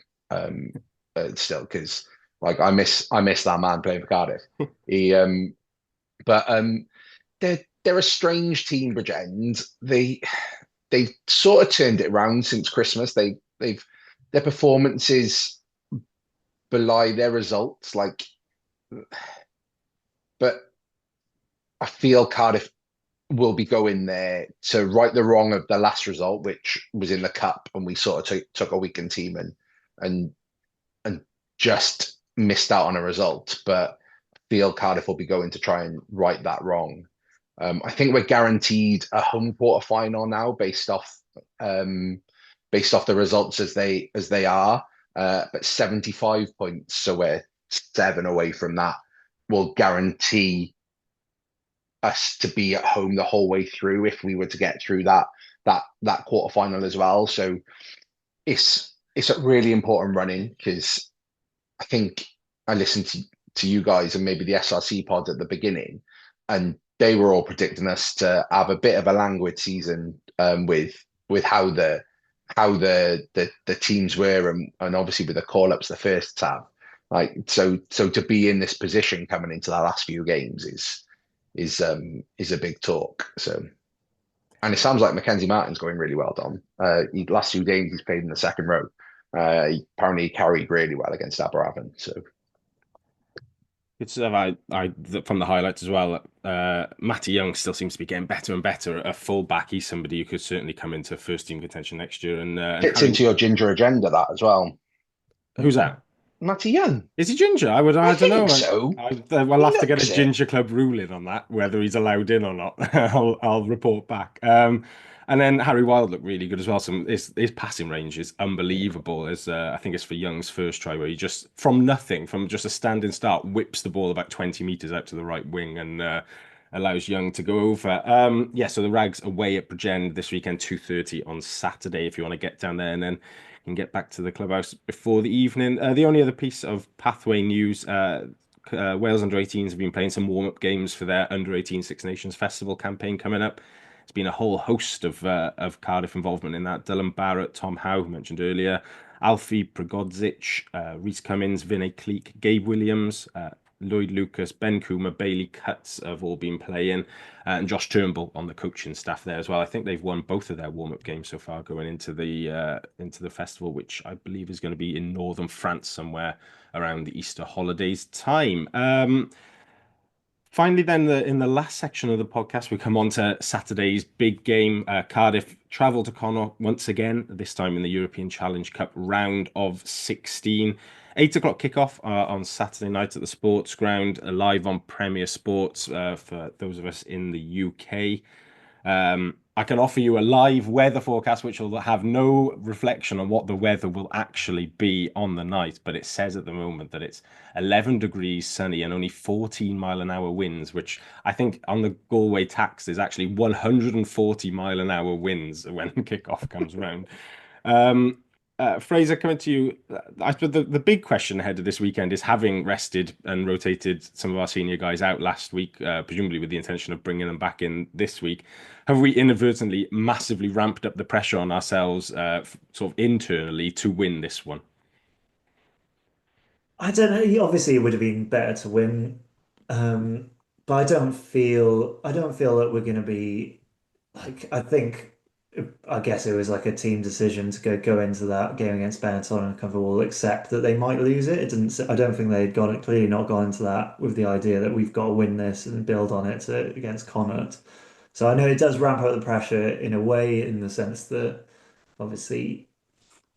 still, because like I miss that man playing for Cardiff. He but they're a strange team, Bridgend. They've sort of turned it around since Christmas. Their performances belie their results. Like, but I feel Cardiff will be going there to right the wrong of the last result, which was in the cup, and we sort of took a weakened team and just missed out on a result. But I feel Cardiff will be going to try and right that wrong. I think we're guaranteed a home quarter final now, based off the results as they are. But 75 points, so we're 7 away from that, will guarantee us to be at home the whole way through if we were to get through that quarter final as well. So it's a really important running, because I think I listened to you guys and maybe the SRC pod at the beginning, and they were all predicting us to have a bit of a languid season with how the teams were, and obviously with the call-ups the first tab. Like, so to be in this position coming into the last few games is a big talk. So, and it sounds like Mackenzie Martin's going really well, Dom. Last few games he's played in the second row. He apparently carried really well against Aberravon. So it's I from the highlights as well. Matty Young still seems to be getting better and better at full back. He's somebody who could certainly come into first team contention next year. And fits into your ginger agenda, that as well. Who's that? Matty Young. Is he ginger? I don't know. So. We'll have to get a ginger club ruling on that, whether he's allowed in or not. I'll report back. And then Harry Wild looked really good as well. His passing range is unbelievable. As I think it's for Young's first try, where he just from just a standing start, whips the ball about 20 meters out to the right wing and allows Young to go over. So the Rags away at Bridgend this weekend, 2:30 on Saturday. If you want to get down there, and then you can get back to the clubhouse before the evening. The only other piece of pathway news. Wales under-18s have been playing some warm-up games for their under-18 Six Nations Festival campaign coming up. It's been a whole host of Cardiff involvement in that. Dylan Barrett, Tom Howe, who mentioned earlier, Alfie Prigodzic, Rhys Cummins, Vinay Cleek, Gabe Williams, Lloyd Lucas, Ben Coomer, Bailey Cutts have all been playing, and Josh Turnbull on the coaching staff there as well. I think they've won both of their warm-up games so far going into the festival, which I believe is going to be in northern France somewhere around the Easter holidays time. Finally, then, in the last section of the podcast, we come on to Saturday's big game. Cardiff travel to Connacht once again, this time in the European Challenge Cup round of 16. 8 o'clock kickoff on Saturday night at the Sports Ground, live on Premier Sports for those of us in the UK. I can offer you a live weather forecast, which will have no reflection on what the weather will actually be on the night. But it says at the moment that it's 11 degrees sunny and only 14-mile-an-hour winds, which I think on the Galway tax is actually 140-mile-an-hour winds when kickoff comes around. Fraser, coming to you, I suppose the big question ahead of this weekend is, having rested and rotated some of our senior guys out last week, presumably with the intention of bringing them back in this week, have we inadvertently massively ramped up the pressure on ourselves sort of internally to win this one? I don't know. Obviously, it would have been better to win, but I don't feel that we're going to be like. I guess it was like a team decision to go into that game against Benetton and kind of all accept that they might lose it. It didn't. I don't think they'd clearly not gone into that with the idea that we've got to win this and build on it against Connacht. So I know it does ramp up the pressure in a way, in the sense that obviously,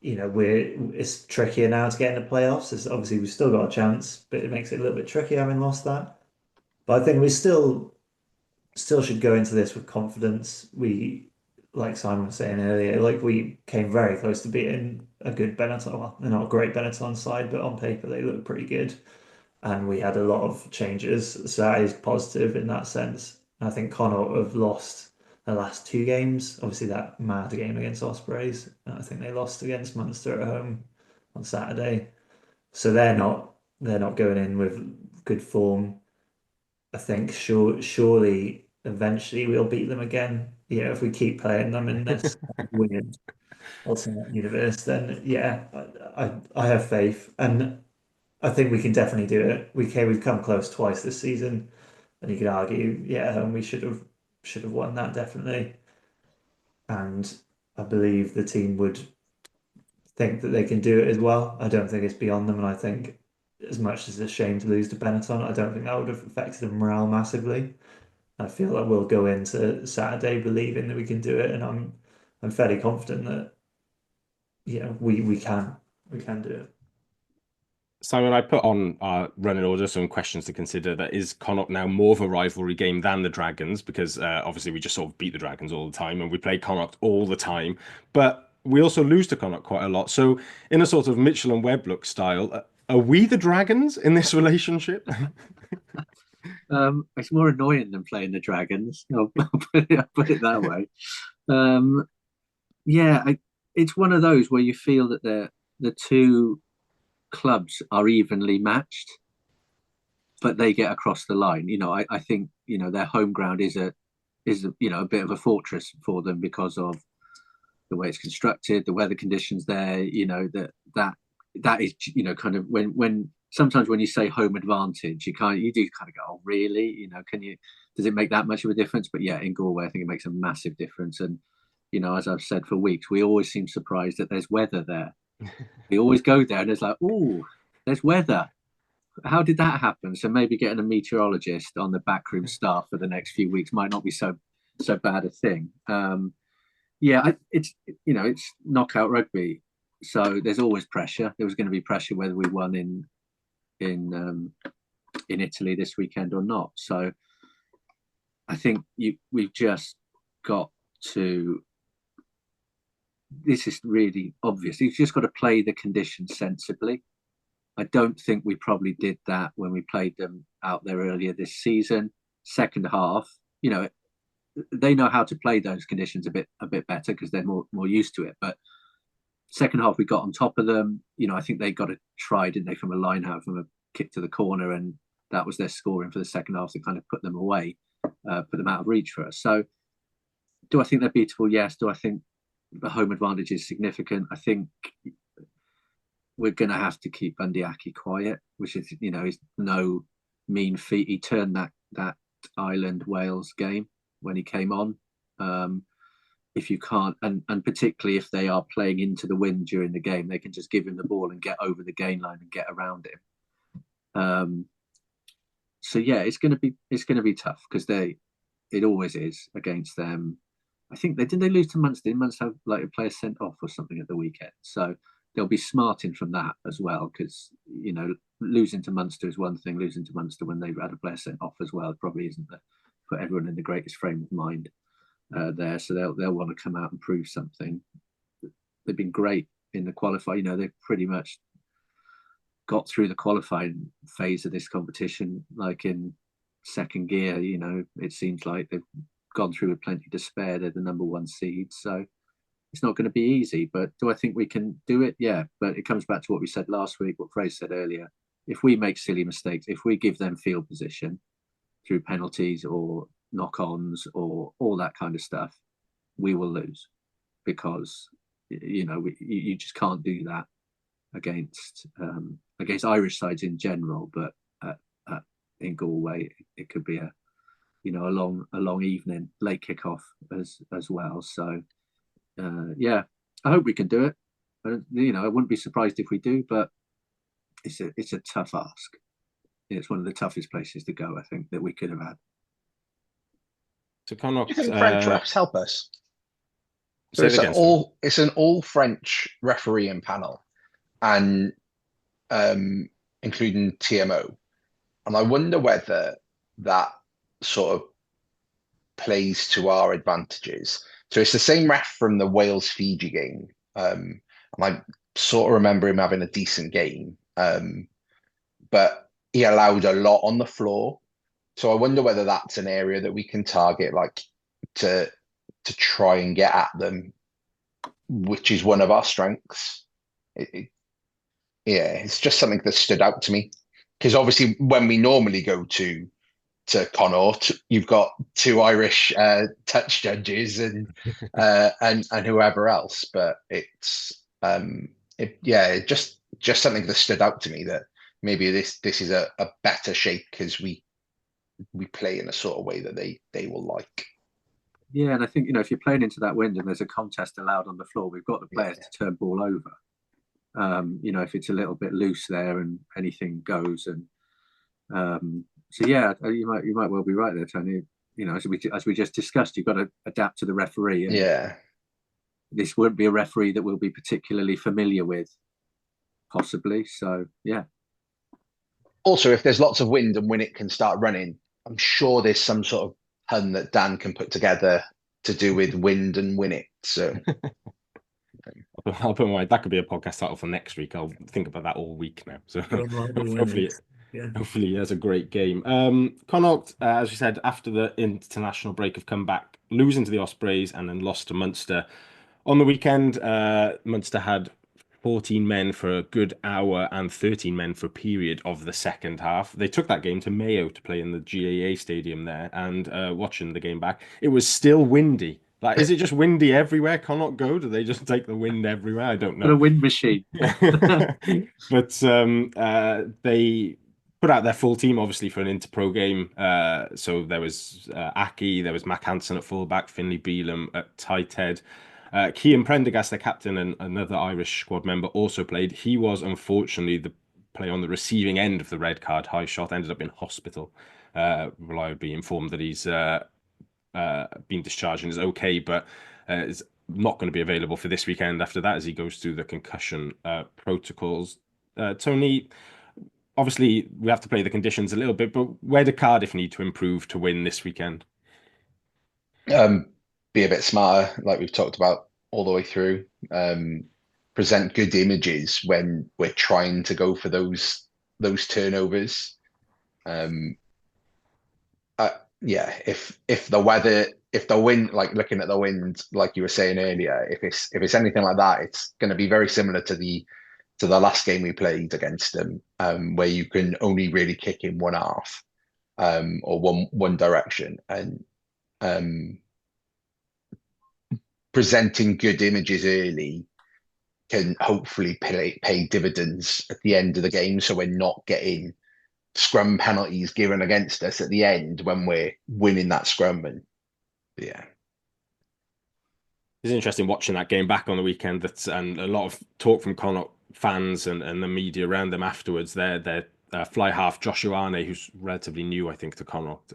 it's trickier now to get into playoffs. Obviously we've still got a chance, but it makes it a little bit tricky having lost that. But I think we still should go into this with confidence. Like Simon was saying earlier, like we came very close to beating a good Benetton. Well, they're not a great Benetton side, but on paper they look pretty good. And we had a lot of changes, so that is positive in that sense. I think Connacht have lost the last 2 games. Obviously that mad game against Ospreys. I think they lost against Munster at home on Saturday. So they're not going in with good form. I think surely eventually we'll beat them again. If we keep playing them in this weird alternate universe, then yeah, I have faith, and I think we can definitely do it. We've come close twice this season, and you could argue, yeah, and we should have won that definitely. And I believe the team would think that they can do it as well. I don't think it's beyond them, and I think as much as it's a shame to lose to Benetton, I don't think that would have affected the morale massively. I feel like we'll go into Saturday believing that we can do it, and I'm fairly confident that we can do it. Simon, I put on our running order some questions to consider. That is Connacht now more of a rivalry game than the Dragons, because obviously we just sort of beat the Dragons all the time and we play Connacht all the time. But we also lose to Connacht quite a lot. So in a sort of Mitchell and Webb look style, are we the Dragons in this relationship? It's more annoying than playing the Dragons. I'll put it that way. It's one of those where you feel that the two clubs are evenly matched, but they get across the line. I think their home ground is a bit of a fortress for them because of the way it's constructed, the weather conditions there. That is kind of when sometimes when you say home advantage, you do kind of go, oh really? Does it make that much of a difference? But yeah, in Galway, I think it makes a massive difference. And as I've said for weeks, we always seem surprised that there's weather there. We always go there and it's like, oh, there's weather. How did that happen? So maybe getting a meteorologist on the backroom staff for the next few weeks might not be so bad a thing. It's knockout rugby, so there's always pressure. There was going to be pressure whether we won in Italy this weekend or not. So I think we've just got to. This is really obvious. You've just got to play the conditions sensibly. I don't think we probably did that when we played them out there earlier this season. Second half, they know how to play those conditions a bit better because they're more used to it. But second half, we got on top of them. I think they got a try, didn't they, from a line out, from a kick to the corner, and that was their scoring for the second half to kind of put them away, put them out of reach for us. So, do I think they're beatable? Yes. Do I think the home advantage is significant? I think we're going to have to keep Bundyaki quiet, which is is no mean feat. He turned that Ireland Wales game when he came on. If you can't, and particularly if they are playing into the wind during the game, they can just give him the ball and get over the gain line and get around him. So yeah, it's going to be tough because it always is against them. I think they lose to Munster. Did Munster have like a player sent off or something at the weekend? So they'll be smarting from that as well, because losing to Munster is one thing. Losing to Munster when they've had a player sent off as well probably isn't put everyone in the greatest frame of mind there. So they'll want to come out and prove something. They've been great in the qualifying. They've pretty much got through the qualifying phase of this competition like in second gear. It seems like they've gone through with plenty to spare. They're the number one seed, so it's not going to be easy. But do I think we can do it? Yeah, but it comes back to what we said last week, what Frazier said earlier. If we make silly mistakes, if we give them field position through penalties or knock-ons or all that kind of stuff, we will lose, because you just can't do that against Irish sides in general. But in Galway, it could be a long evening, late kickoff as well. So I hope we can do it. I wouldn't be surprised if we do, but it's a tough ask. It's one of the toughest places to go, I think, that we could have had. So Connacht, Do you think French refs help us? So it's an all French refereeing panel, and including TMO, and I wonder whether that sort of plays to our advantages. So it's the same ref from the Wales Fiji game, and I sort of remember him having a decent game, but he allowed a lot on the floor. So I wonder whether that's an area that we can target, like to try and get at them, which is one of our strengths. It's just something that stood out to me, because obviously when we normally go to to Connaught, you've got two Irish touch judges and whoever else. But it just something that stood out to me, that maybe this is a better shape because we play in a sort of way that they will like. Yeah, and I think, if you're playing into that wind and there's a contest allowed on the floor, we've got the players to turn ball over. If it's a little bit loose there and anything goes, and so yeah, you might well be right there, Tony. As we just discussed, you've got to adapt to the referee. And this won't be a referee that we'll be particularly familiar with, possibly. So yeah. Also, if there's lots of wind and when it can start running, I'm sure there's some sort of pun that Dan can put together to do with wind and win it. So I'll put my, that could be a podcast title for next week. I'll think about that all week now. So hopefully that's a great game. Connacht, as you said, after the international break, have come back, losing to the Ospreys and then lost to Munster on the weekend. Munster had 14 men for a good hour and 13 men for a period of the second half. They took that game to Mayo to play in the GAA stadium there, and watching the game back, it was still windy. Like, is it just windy everywhere? Connacht go? Do they just take the wind everywhere? I don't know. A wind machine. But they put out their full team, obviously, for an inter-pro game. So there was Aki, there was Mac Hansen at fullback, Finlay Beelum at tight head. Cian Prendergast, their captain and another Irish squad member, also played. He was unfortunately the player on the receiving end of the red card. High shot, ended up in hospital. Reliably informed that he's been discharged and is okay, but is not going to be available for this weekend after that as he goes through the concussion protocols. Tony, obviously we have to play the conditions a little bit, but where do Cardiff need to improve to win this weekend? Be a bit smarter, like we've talked about all the way through. Present good images when we're trying to go for those turnovers. If the wind, like looking at the wind, like you were saying earlier, if it's anything like that, it's going to be very similar to the last game we played against them, where you can only really kick in one half, or one direction, and presenting good images early can hopefully pay dividends at the end of the game, so we're not getting scrum penalties given against us at the end when we're winning that scrum. And yeah, it's interesting watching that game back on the weekend. And a lot of talk from Connacht fans and the media around them afterwards. Their fly half Joshua Arne, who's relatively new, I think, to Connacht,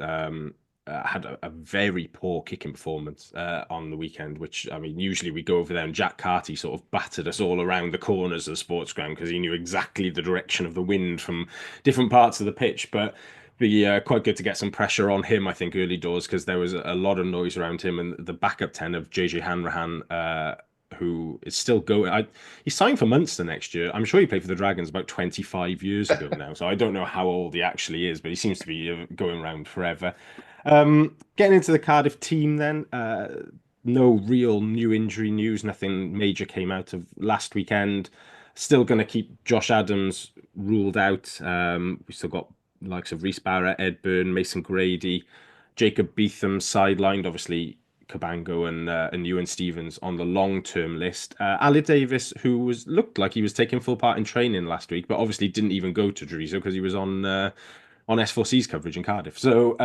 had a very poor kicking performance on the weekend, which, I mean, usually we go over there and Jack Carty sort of battered us all around the corners of the sports ground because he knew exactly the direction of the wind from different parts of the pitch. But be quite good to get some pressure on him, I think, early doors, because there was a lot of noise around him, and the backup 10 of JJ Hanrahan, who is still going. He signed for Munster next year. I'm sure he played for the Dragons about 25 years ago now, so I don't know how old he actually is, but he seems to be going around forever. Getting into the Cardiff team then, no real new injury news, nothing major came out of last weekend. Still going to keep Josh Adams ruled out. We still got likes of Reece Barrett, Ed Byrne, Mason Grady, Jacob Beetham sidelined, obviously Cabango and Ewan Stevens on the long-term list. Ali Davis, who looked like he was taking full part in training last week, but obviously didn't even go to Treviso because he was on S4C's coverage in Cardiff. So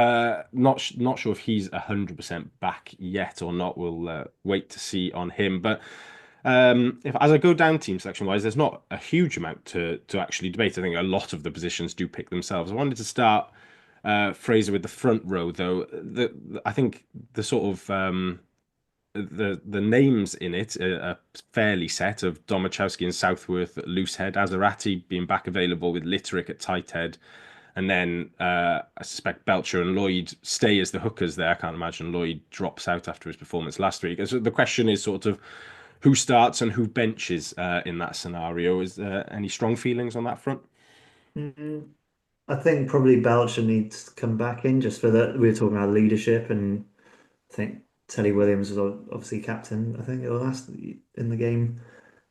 not sure if he's 100% back yet or not. We'll wait to see on him. But as I go down team selection wise, there's not a huge amount to actually debate. I think a lot of the positions do pick themselves. I wanted to start Fraser with the front row, though. I think the sort of the names in it are fairly set, of Domachowski and Southworth at loose head, Azarati being back available with Litterick at tight head. And then I suspect Belcher and Lloyd stay as the hookers there. I can't imagine Lloyd drops out after his performance last week. So the question is sort of who starts and who benches in that scenario. Is there any strong feelings on that front? I think probably Belcher needs to come back in just for that. We were talking about leadership, and I think Telly Williams was obviously captain, I think, last in the game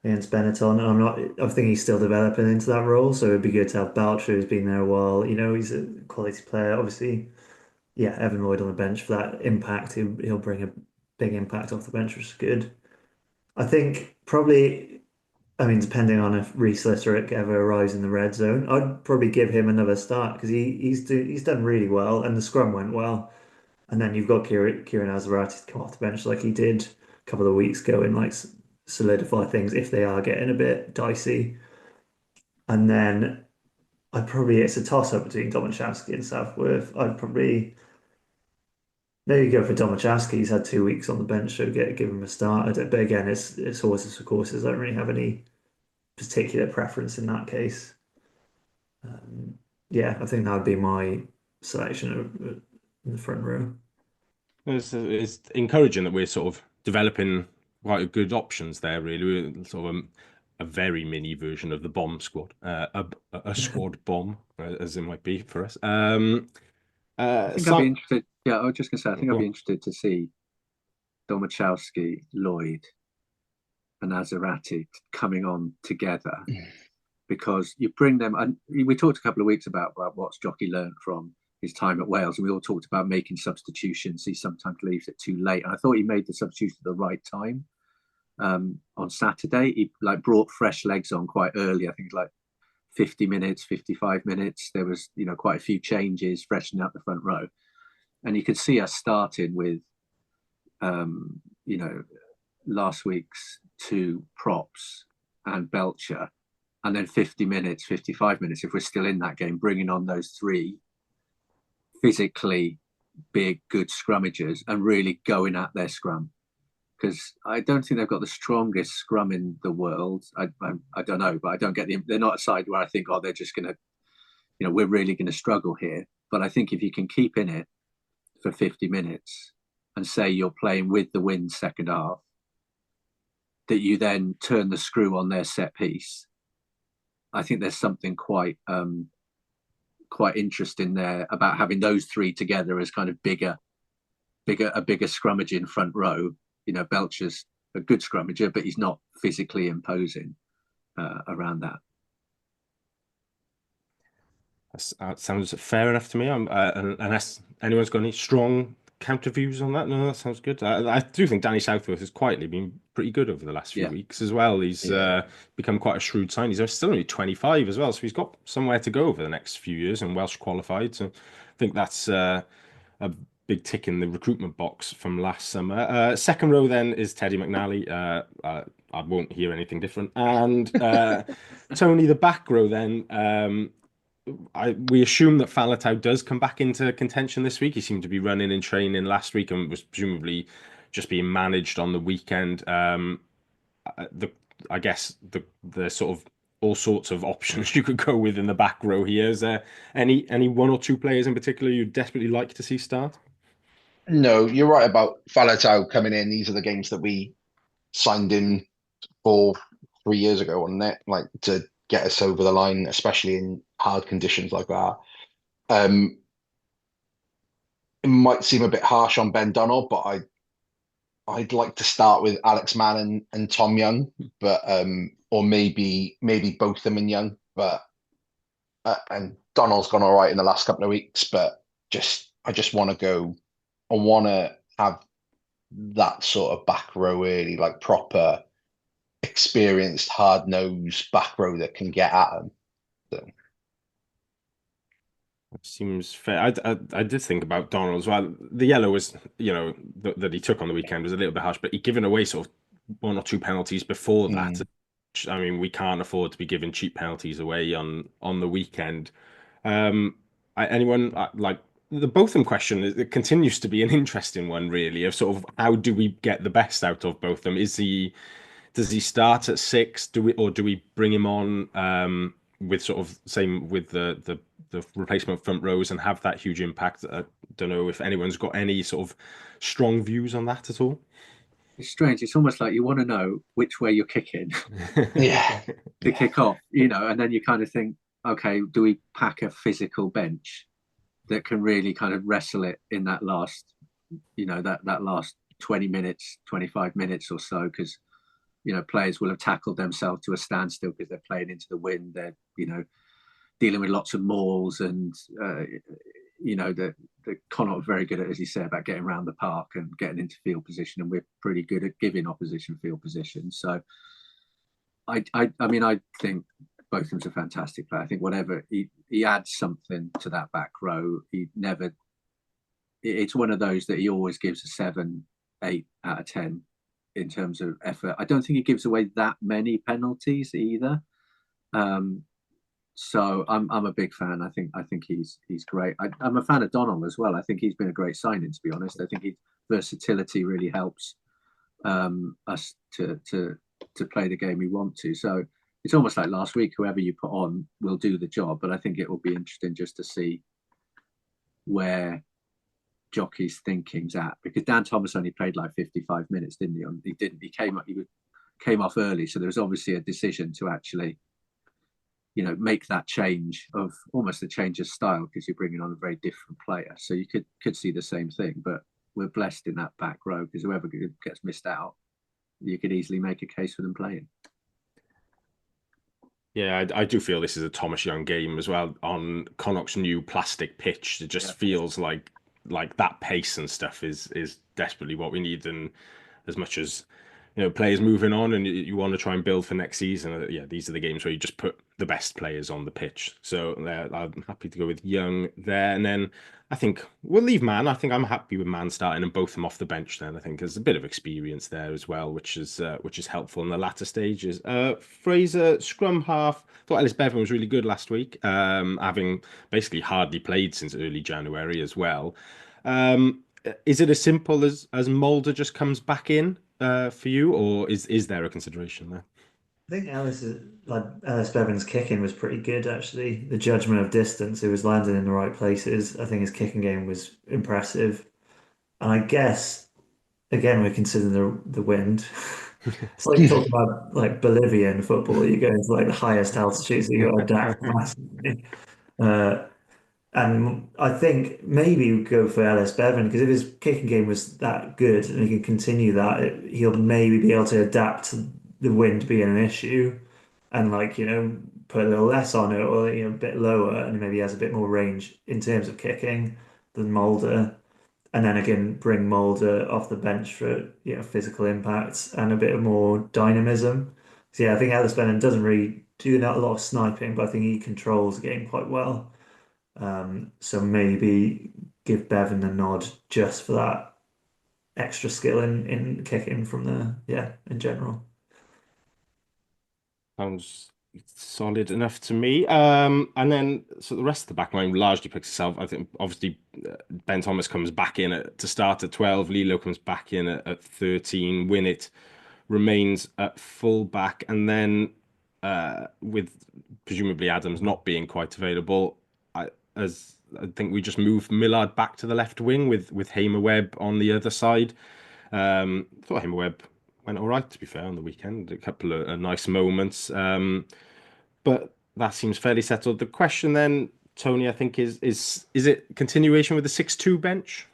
against Benetton. And I think he's still developing into that role, so it'd be good to have Belcher, who's been there a while. He's a quality player. Obviously, yeah, Evan Lloyd on the bench for that impact. He'll bring a big impact off the bench, which is good. I think probably, I mean, depending on if Reece Litterick ever arrives in the red zone, I'd probably give him another start because he's done really well and the scrum went well. And then you've got Kieran Azarati to come off the bench like he did a couple of weeks ago and like solidify things if they are getting a bit dicey. And then it's a toss up between Domachowski and Southworth. I'd probably maybe go for Domachowski. He's had 2 weeks on the bench, so give him a start. But again, it's horses for courses. I don't really have any particular preference in that case. Yeah, I think that would be my selection in the front row. It's encouraging that we're sort of developing quite good options there. Really, we're sort of a very mini version of the bomb squad, a squad bomb, as it might be for us. I think I'd be interested. Yeah, I was just going to say, I think I'd be interested to see Domachowski, Lloyd, and Azarati coming on together, because you bring them. And we talked a couple of weeks about what's Jockey learned from his time at Wales, and we all talked about making substitutions. He sometimes leaves it too late, and I thought he made the substitution at the right time. On Saturday, he brought fresh legs on quite early. I think like 50 minutes, 55 minutes. There was quite a few changes, freshening up the front row, and you could see us starting with last week's 2 props and Belcher, and then 50 minutes, 55 minutes, if we're still in that game, bringing on those 3 physically big, good scrummagers and really going at their scrum. Because I don't think they've got the strongest scrum in the world. I don't know, but I don't get they're not a side where I think, they're just going to, we're really going to struggle here. But I think if you can keep in it for 50 minutes and say you're playing with the wind second half, that you then turn the screw on their set piece, I think there's something quite interesting there about having those 3 together as kind of a bigger scrummaging front row. Belcher's a good scrummager, but he's not physically imposing around that. That sounds fair enough to me. Unless anyone's got any strong counter views on that, no, that sounds good. I do think Danny Southworth has quietly been pretty good over the last few weeks as well. He's become quite a shrewd sign. He's still only 25 as well, so he's got somewhere to go over the next few years and Welsh qualified. So I think that's a big tick in the recruitment box from last summer. Second row then is Teddy McNally. I won't hear anything different. And Tony, the back row then. We assume that Faletau does come back into contention this week. He seemed to be running and training last week and was presumably just being managed on the weekend. I guess the sort of all sorts of options you could go with in the back row here. Is there any 1 or 2 players in particular you'd desperately like to see start? No, you're right about Faletau coming in. These are the games that we signed in for 3 years ago on net, like to get us over the line, especially in hard conditions like that. It might seem a bit harsh on Ben Donald, but I'd like to start with Alex Mann and Tom Young, but or maybe both them and Young, but and Donald's gone all right in the last couple of weeks, but I just want to go. I want to have that sort of back row really, like proper experienced, hard-nosed back row that can get at them. So. Seems fair. I did think about Donald as well. The yellow was, that he took on the weekend was a little bit harsh, but he'd given away sort of 1 or 2 penalties before that. I mean, we can't afford to be giving cheap penalties away on the weekend. Anyone like the Botham question? It continues to be an interesting one, really. Of sort of how do we get the best out of Botham? Does he start at 6? Do we bring him on with sort of same with the replacement front rows and have that huge impact? I don't know if anyone's got any sort of strong views on that at all. It's strange. It's almost like you want to know which way you're kicking to kick off, and then you kind of think, okay, do we pack a physical bench that can really kind of wrestle it in that last, that last 20 minutes, 25 minutes or so, because players will have tackled themselves to a standstill because they're playing into the wind. They're, dealing with lots of mauls and, the Connacht are very good at, as you say, about getting around the park and getting into field position, and we're pretty good at giving opposition field position. So I mean, I think Botham's a fantastic player. I think whatever he adds something to that back row. He never. It's one of those that he always gives a 7, 8 out of 10 in terms of effort. I don't think he gives away that many penalties either. So I'm a big fan. I think he's great. I'm a fan of Donald as well. I think he's been a great signing, to be honest. I think his versatility really helps us to play the game we want to. So it's almost like last week, whoever you put on will do the job. But I think it will be interesting just to see where Jockey's thinking's at, because Dan Thomas only played like 55 minutes, didn't he? He didn't. He came off early, so there was obviously a decision to actually, make that change of almost a change of style, because you're bringing on a very different player. So you could see the same thing, but we're blessed in that back row, because whoever gets missed out, you could easily make a case for them playing. Yeah, I do feel this is a Thomas Young game as well on Connacht's new plastic pitch. It just feels like that pace and stuff is desperately what we need. And as much as players moving on and you want to try and build for next season, these are the games where you just put the best players on the pitch. So I'm happy to go with Young there. And then I think we'll leave Mann. I think I'm happy with Mann starting and both of them off the bench then. I think there's a bit of experience there as well, which is helpful in the latter stages. Frazier, scrum half. Thought Ellis Bevan was really good last week, having basically hardly played since early January as well. Is it as simple as Mulder just comes back in for you, or is there a consideration there? I think Ellis Bevan's kicking was pretty good, actually. The judgment of distance, it was landing in the right places. I think his kicking game was impressive. And I guess, again, we're considering the wind. It's like talking about like Bolivian football. You go into like the highest altitudes, you got to adapt massively. And I think maybe we go for Ellis Bevan, because if his kicking game was that good and he can continue that, he'll maybe be able to adapt to the wind being an issue and put a little less on it, or a bit lower, and maybe he has a bit more range in terms of kicking than Mulder. And then again, bring Mulder off the bench for physical impacts and a bit more dynamism. So I think Ellis Bevan doesn't really do a lot of sniping, but I think he controls the game quite well. So maybe give Bevan a nod just for that extra skill in kicking from in general. Sounds solid enough to me. And then so the rest of the back line largely picks itself. I think obviously Ben Thomas comes back in to start at 12. Lilo comes back in at 13. Winnett remains at full back, and then with presumably Adams not being quite available, I think we just move Millard back to the left wing with Hamer Webb on the other side. Thought Hamer Webb went all right, to be fair, on the weekend. A couple of nice moments. But that seems fairly settled. The question then, Tony, I think is it continuation with the 6-2 bench?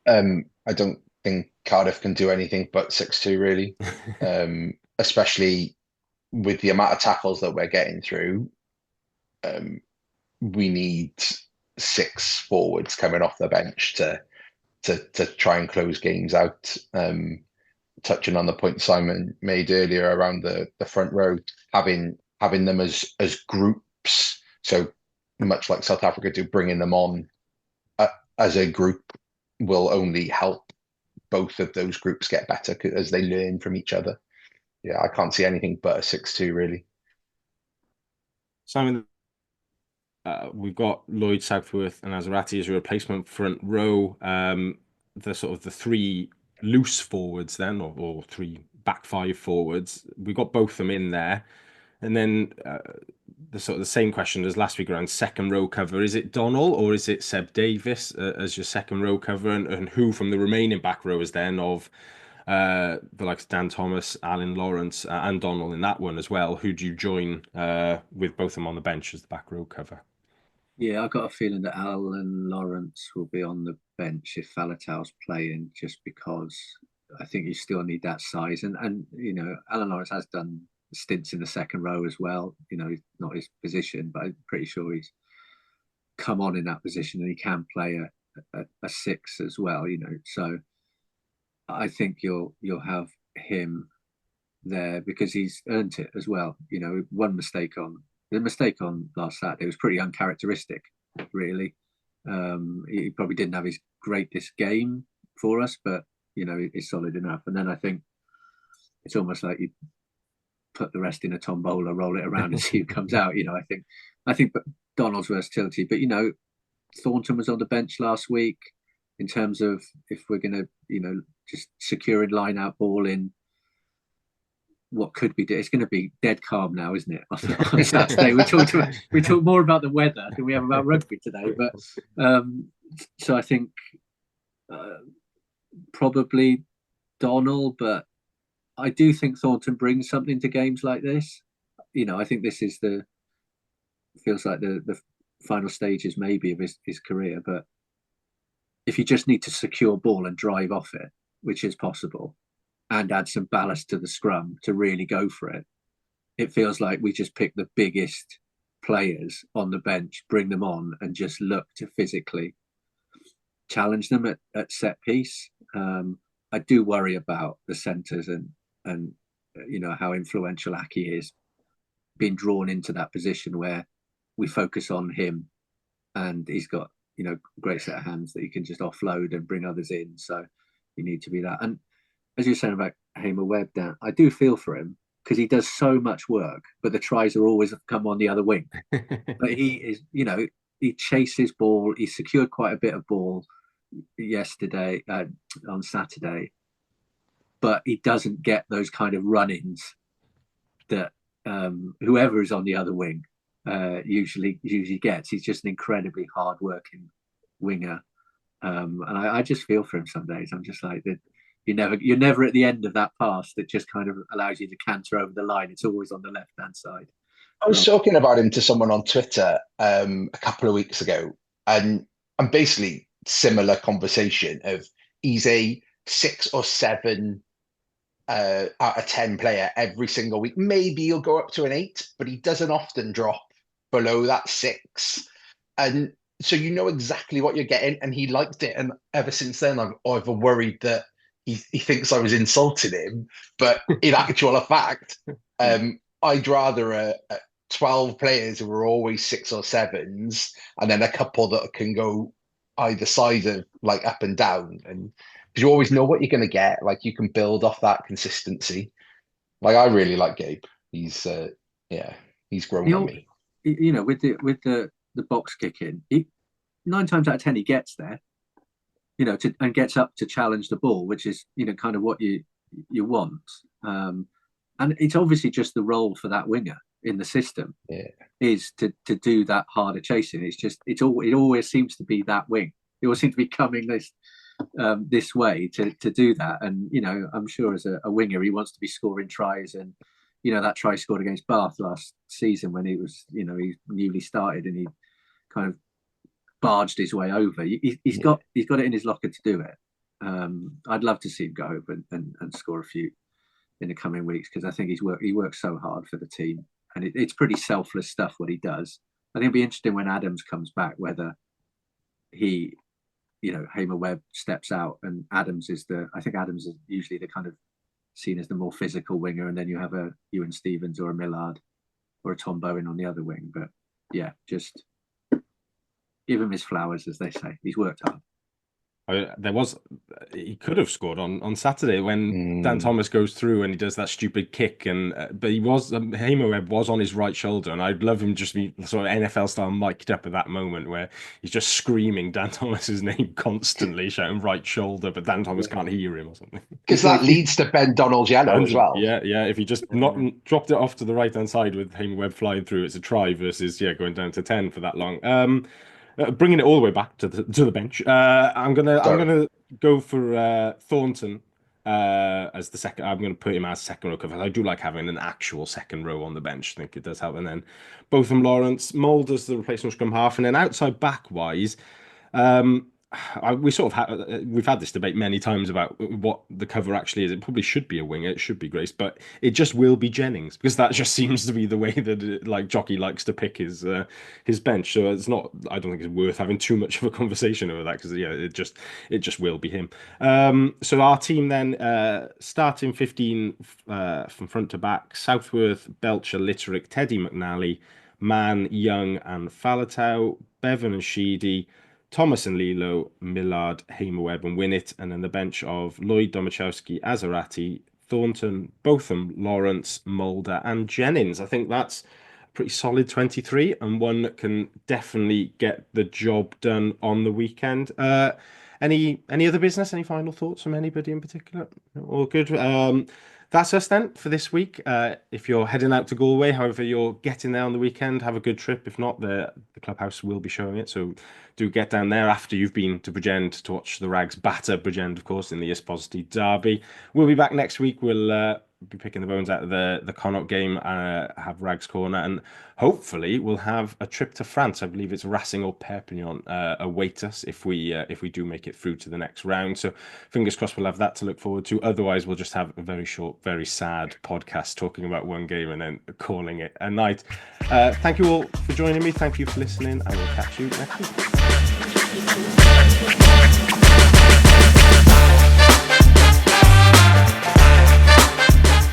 I don't think Cardiff can do anything but 6-2 really. Especially with the amount of tackles that we're getting through. We need 6 forwards coming off the bench to try and close games out. Touching on the point Simon made earlier around the front row, having them as groups, so much like South Africa do, bringing them on as a group will only help both of those groups get better as they learn from each other. I can't see anything but a 6-2 really. Simon, we've got Lloyd, Southworth and Azarati as a replacement front row. The sort of the 3 loose forwards then, or 3 back 5 forwards. We got both of them in there. And then the sort of the same question as last week around second row cover. Is it Donnell or is it Seb Davis as your second row cover? And who from the remaining back rowers then of the likes of Dan Thomas, Alan Lawrence and Donnell in that one as well? Who do you join with both of them on the bench as the back row cover? Yeah, I've got a feeling that Alan Lawrence will be on the bench if Faletau's playing, just because I think you still need that size. And Alan Lawrence has done stints in the second row as well. Not his position, but I'm pretty sure he's come on in that position, and he can play a six as well. So I think you'll have him there because he's earned it as well. One mistake on last Saturday was pretty uncharacteristic, really. He probably didn't have his greatest game for us, but he's solid enough. And then I think it's almost like you put the rest in a tombola, roll it around, and see who comes out. I think Donald's versatility, but Thornton was on the bench last week. In terms of if we're going to, just securing line out ball in what could be, it's going to be dead calm now, isn't it? On Saturday, we talked more about the weather than we have about rugby today. But so I think probably Donald, but I do think Thornton brings something to games like this. I think this is feels like the final stages maybe of his career, but if you just need to secure ball and drive off it, which is possible, and add some ballast to the scrum to really go for it, it feels like we just pick the biggest players on the bench, bring them on, and just look to physically challenge them at set piece. I do worry about the centres and how influential Aki is, being drawn into that position where we focus on him, and he's got great set of hands that he can just offload and bring others in. So you need to be that. And as you're saying about Hamer Webb, Dan, I do feel for him because he does so much work, but the tries are always come on the other wing. But he is, he chases ball. He secured quite a bit of ball yesterday on Saturday, but he doesn't get those kind of run-ins that whoever is on the other wing usually gets. He's just an incredibly hard-working winger, and I just feel for him some days. I'm just like that. You're never at the end of that pass that just kind of allows you to canter over the line. It's always on the left-hand side. I was talking about him to someone on Twitter a couple of weeks ago, and basically similar conversation of he's a 6 or 7 out of 10 player every single week. Maybe he'll go up to an 8, but he doesn't often drop below that 6. And so exactly what you're getting, and he liked it. And ever since then, I've worried that he thinks I was insulting him, but in actual fact, I'd rather 12 players who are always 6 or 7s, and then a couple that can go either side of like up and down, and because you always know what you're going to get. Like you can build off that consistency. Like I really like Gabe. He's grown on me. With the box kicking, 9 times out of 10 he gets there. And gets up to challenge the ball, which is kind of what you want. And it's obviously just the role for that winger in the system is to do that harder chasing. It always seems to be that wing. It always seems to be coming this way to do that. And I'm sure as a winger he wants to be scoring tries, and that try scored against Bath last season when he was he newly started and he kind of barged his way over. He's got it in his locker to do it. I'd love to see him go over and score a few in the coming weeks, because I think he works so hard for the team, and it's pretty selfless stuff what he does. I think it'll be interesting when Adams comes back, whether he, Hamer Webb steps out and Adams is usually the kind of seen as the more physical winger, and then you have a Ewan Stevens or a Millard or a Tom Bowen on the other wing. But yeah, just give him his flowers, as they say. He's worked hard. He could have scored on Saturday when Dan Thomas goes through and he does that stupid kick, but Hamer Webb was on his right shoulder, and I'd love him just be sort of NFL style mic'd up at that moment where he's just screaming Dan Thomas's name constantly, shouting right shoulder, but Dan Thomas can't hear him or something. Because that leads to Ben Donald's yellow as well. Yeah. If he just dropped it off to the right hand side with Hamer Webb flying through, it's a try versus going down to 10 for that long. Bringing it all the way back to the bench, I'm gonna go for Thornton as the second. I'm gonna put him as second row cover. I do like having an actual second row on the bench. I think it does help. And then Botham Lawrence, Mould as the replacement scrum half, and then outside back wise, we sort of we've had this debate many times about what the cover actually is. It probably should be a winger, it should be Grace, but it just will be Jennings because that just seems to be the way that like Jockey likes to pick his bench. So it's not. I don't think it's worth having too much of a conversation over that because it just will be him. So our team then starting 15 from front to back: Southworth, Belcher, Litterick, Teddy McNally, Mann, Young, and Falatau, Bevan and Sheedy, Thomas and Lilo, Millard, Hamerweb and Winnett, and then the bench of Lloyd, Domachowski, Azarati, Thornton, Botham, Lawrence, Mulder, and Jennings. I think that's a pretty solid 23 and one that can definitely get the job done on the weekend. Any other business? Any final thoughts from anybody in particular? All good. That's us then for this week. If you're heading out to Galway, however you're getting there on the weekend, have a good trip. If not, the clubhouse will be showing it. So do get down there after you've been to Bridgend to watch the Rags batter Bridgend, of course, in the Ysposty derby. We'll be back next week. We'll be picking the bones out of the Connacht game, have Rags Corner, and hopefully we'll have a trip to France. I believe it's Racing or Perpignan await us if we do make it through to the next round. So fingers crossed we'll have that to look forward to. Otherwise, we'll just have a very short, very sad podcast talking about one game and then calling it a night. Thank you all for joining me. Thank you for listening. I will catch you next week.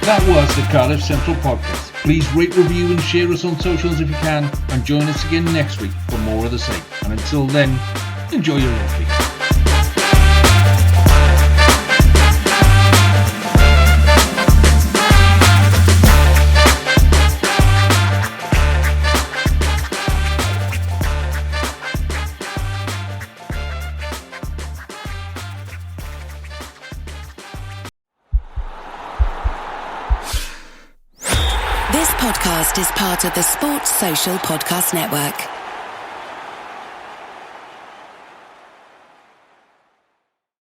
That was the Cardiff Central Podcast. Please rate, review and share us on socials if you can, and join us again next week for more of the same. And until then, enjoy your rugby. This podcast is part of the Sports Social Podcast Network.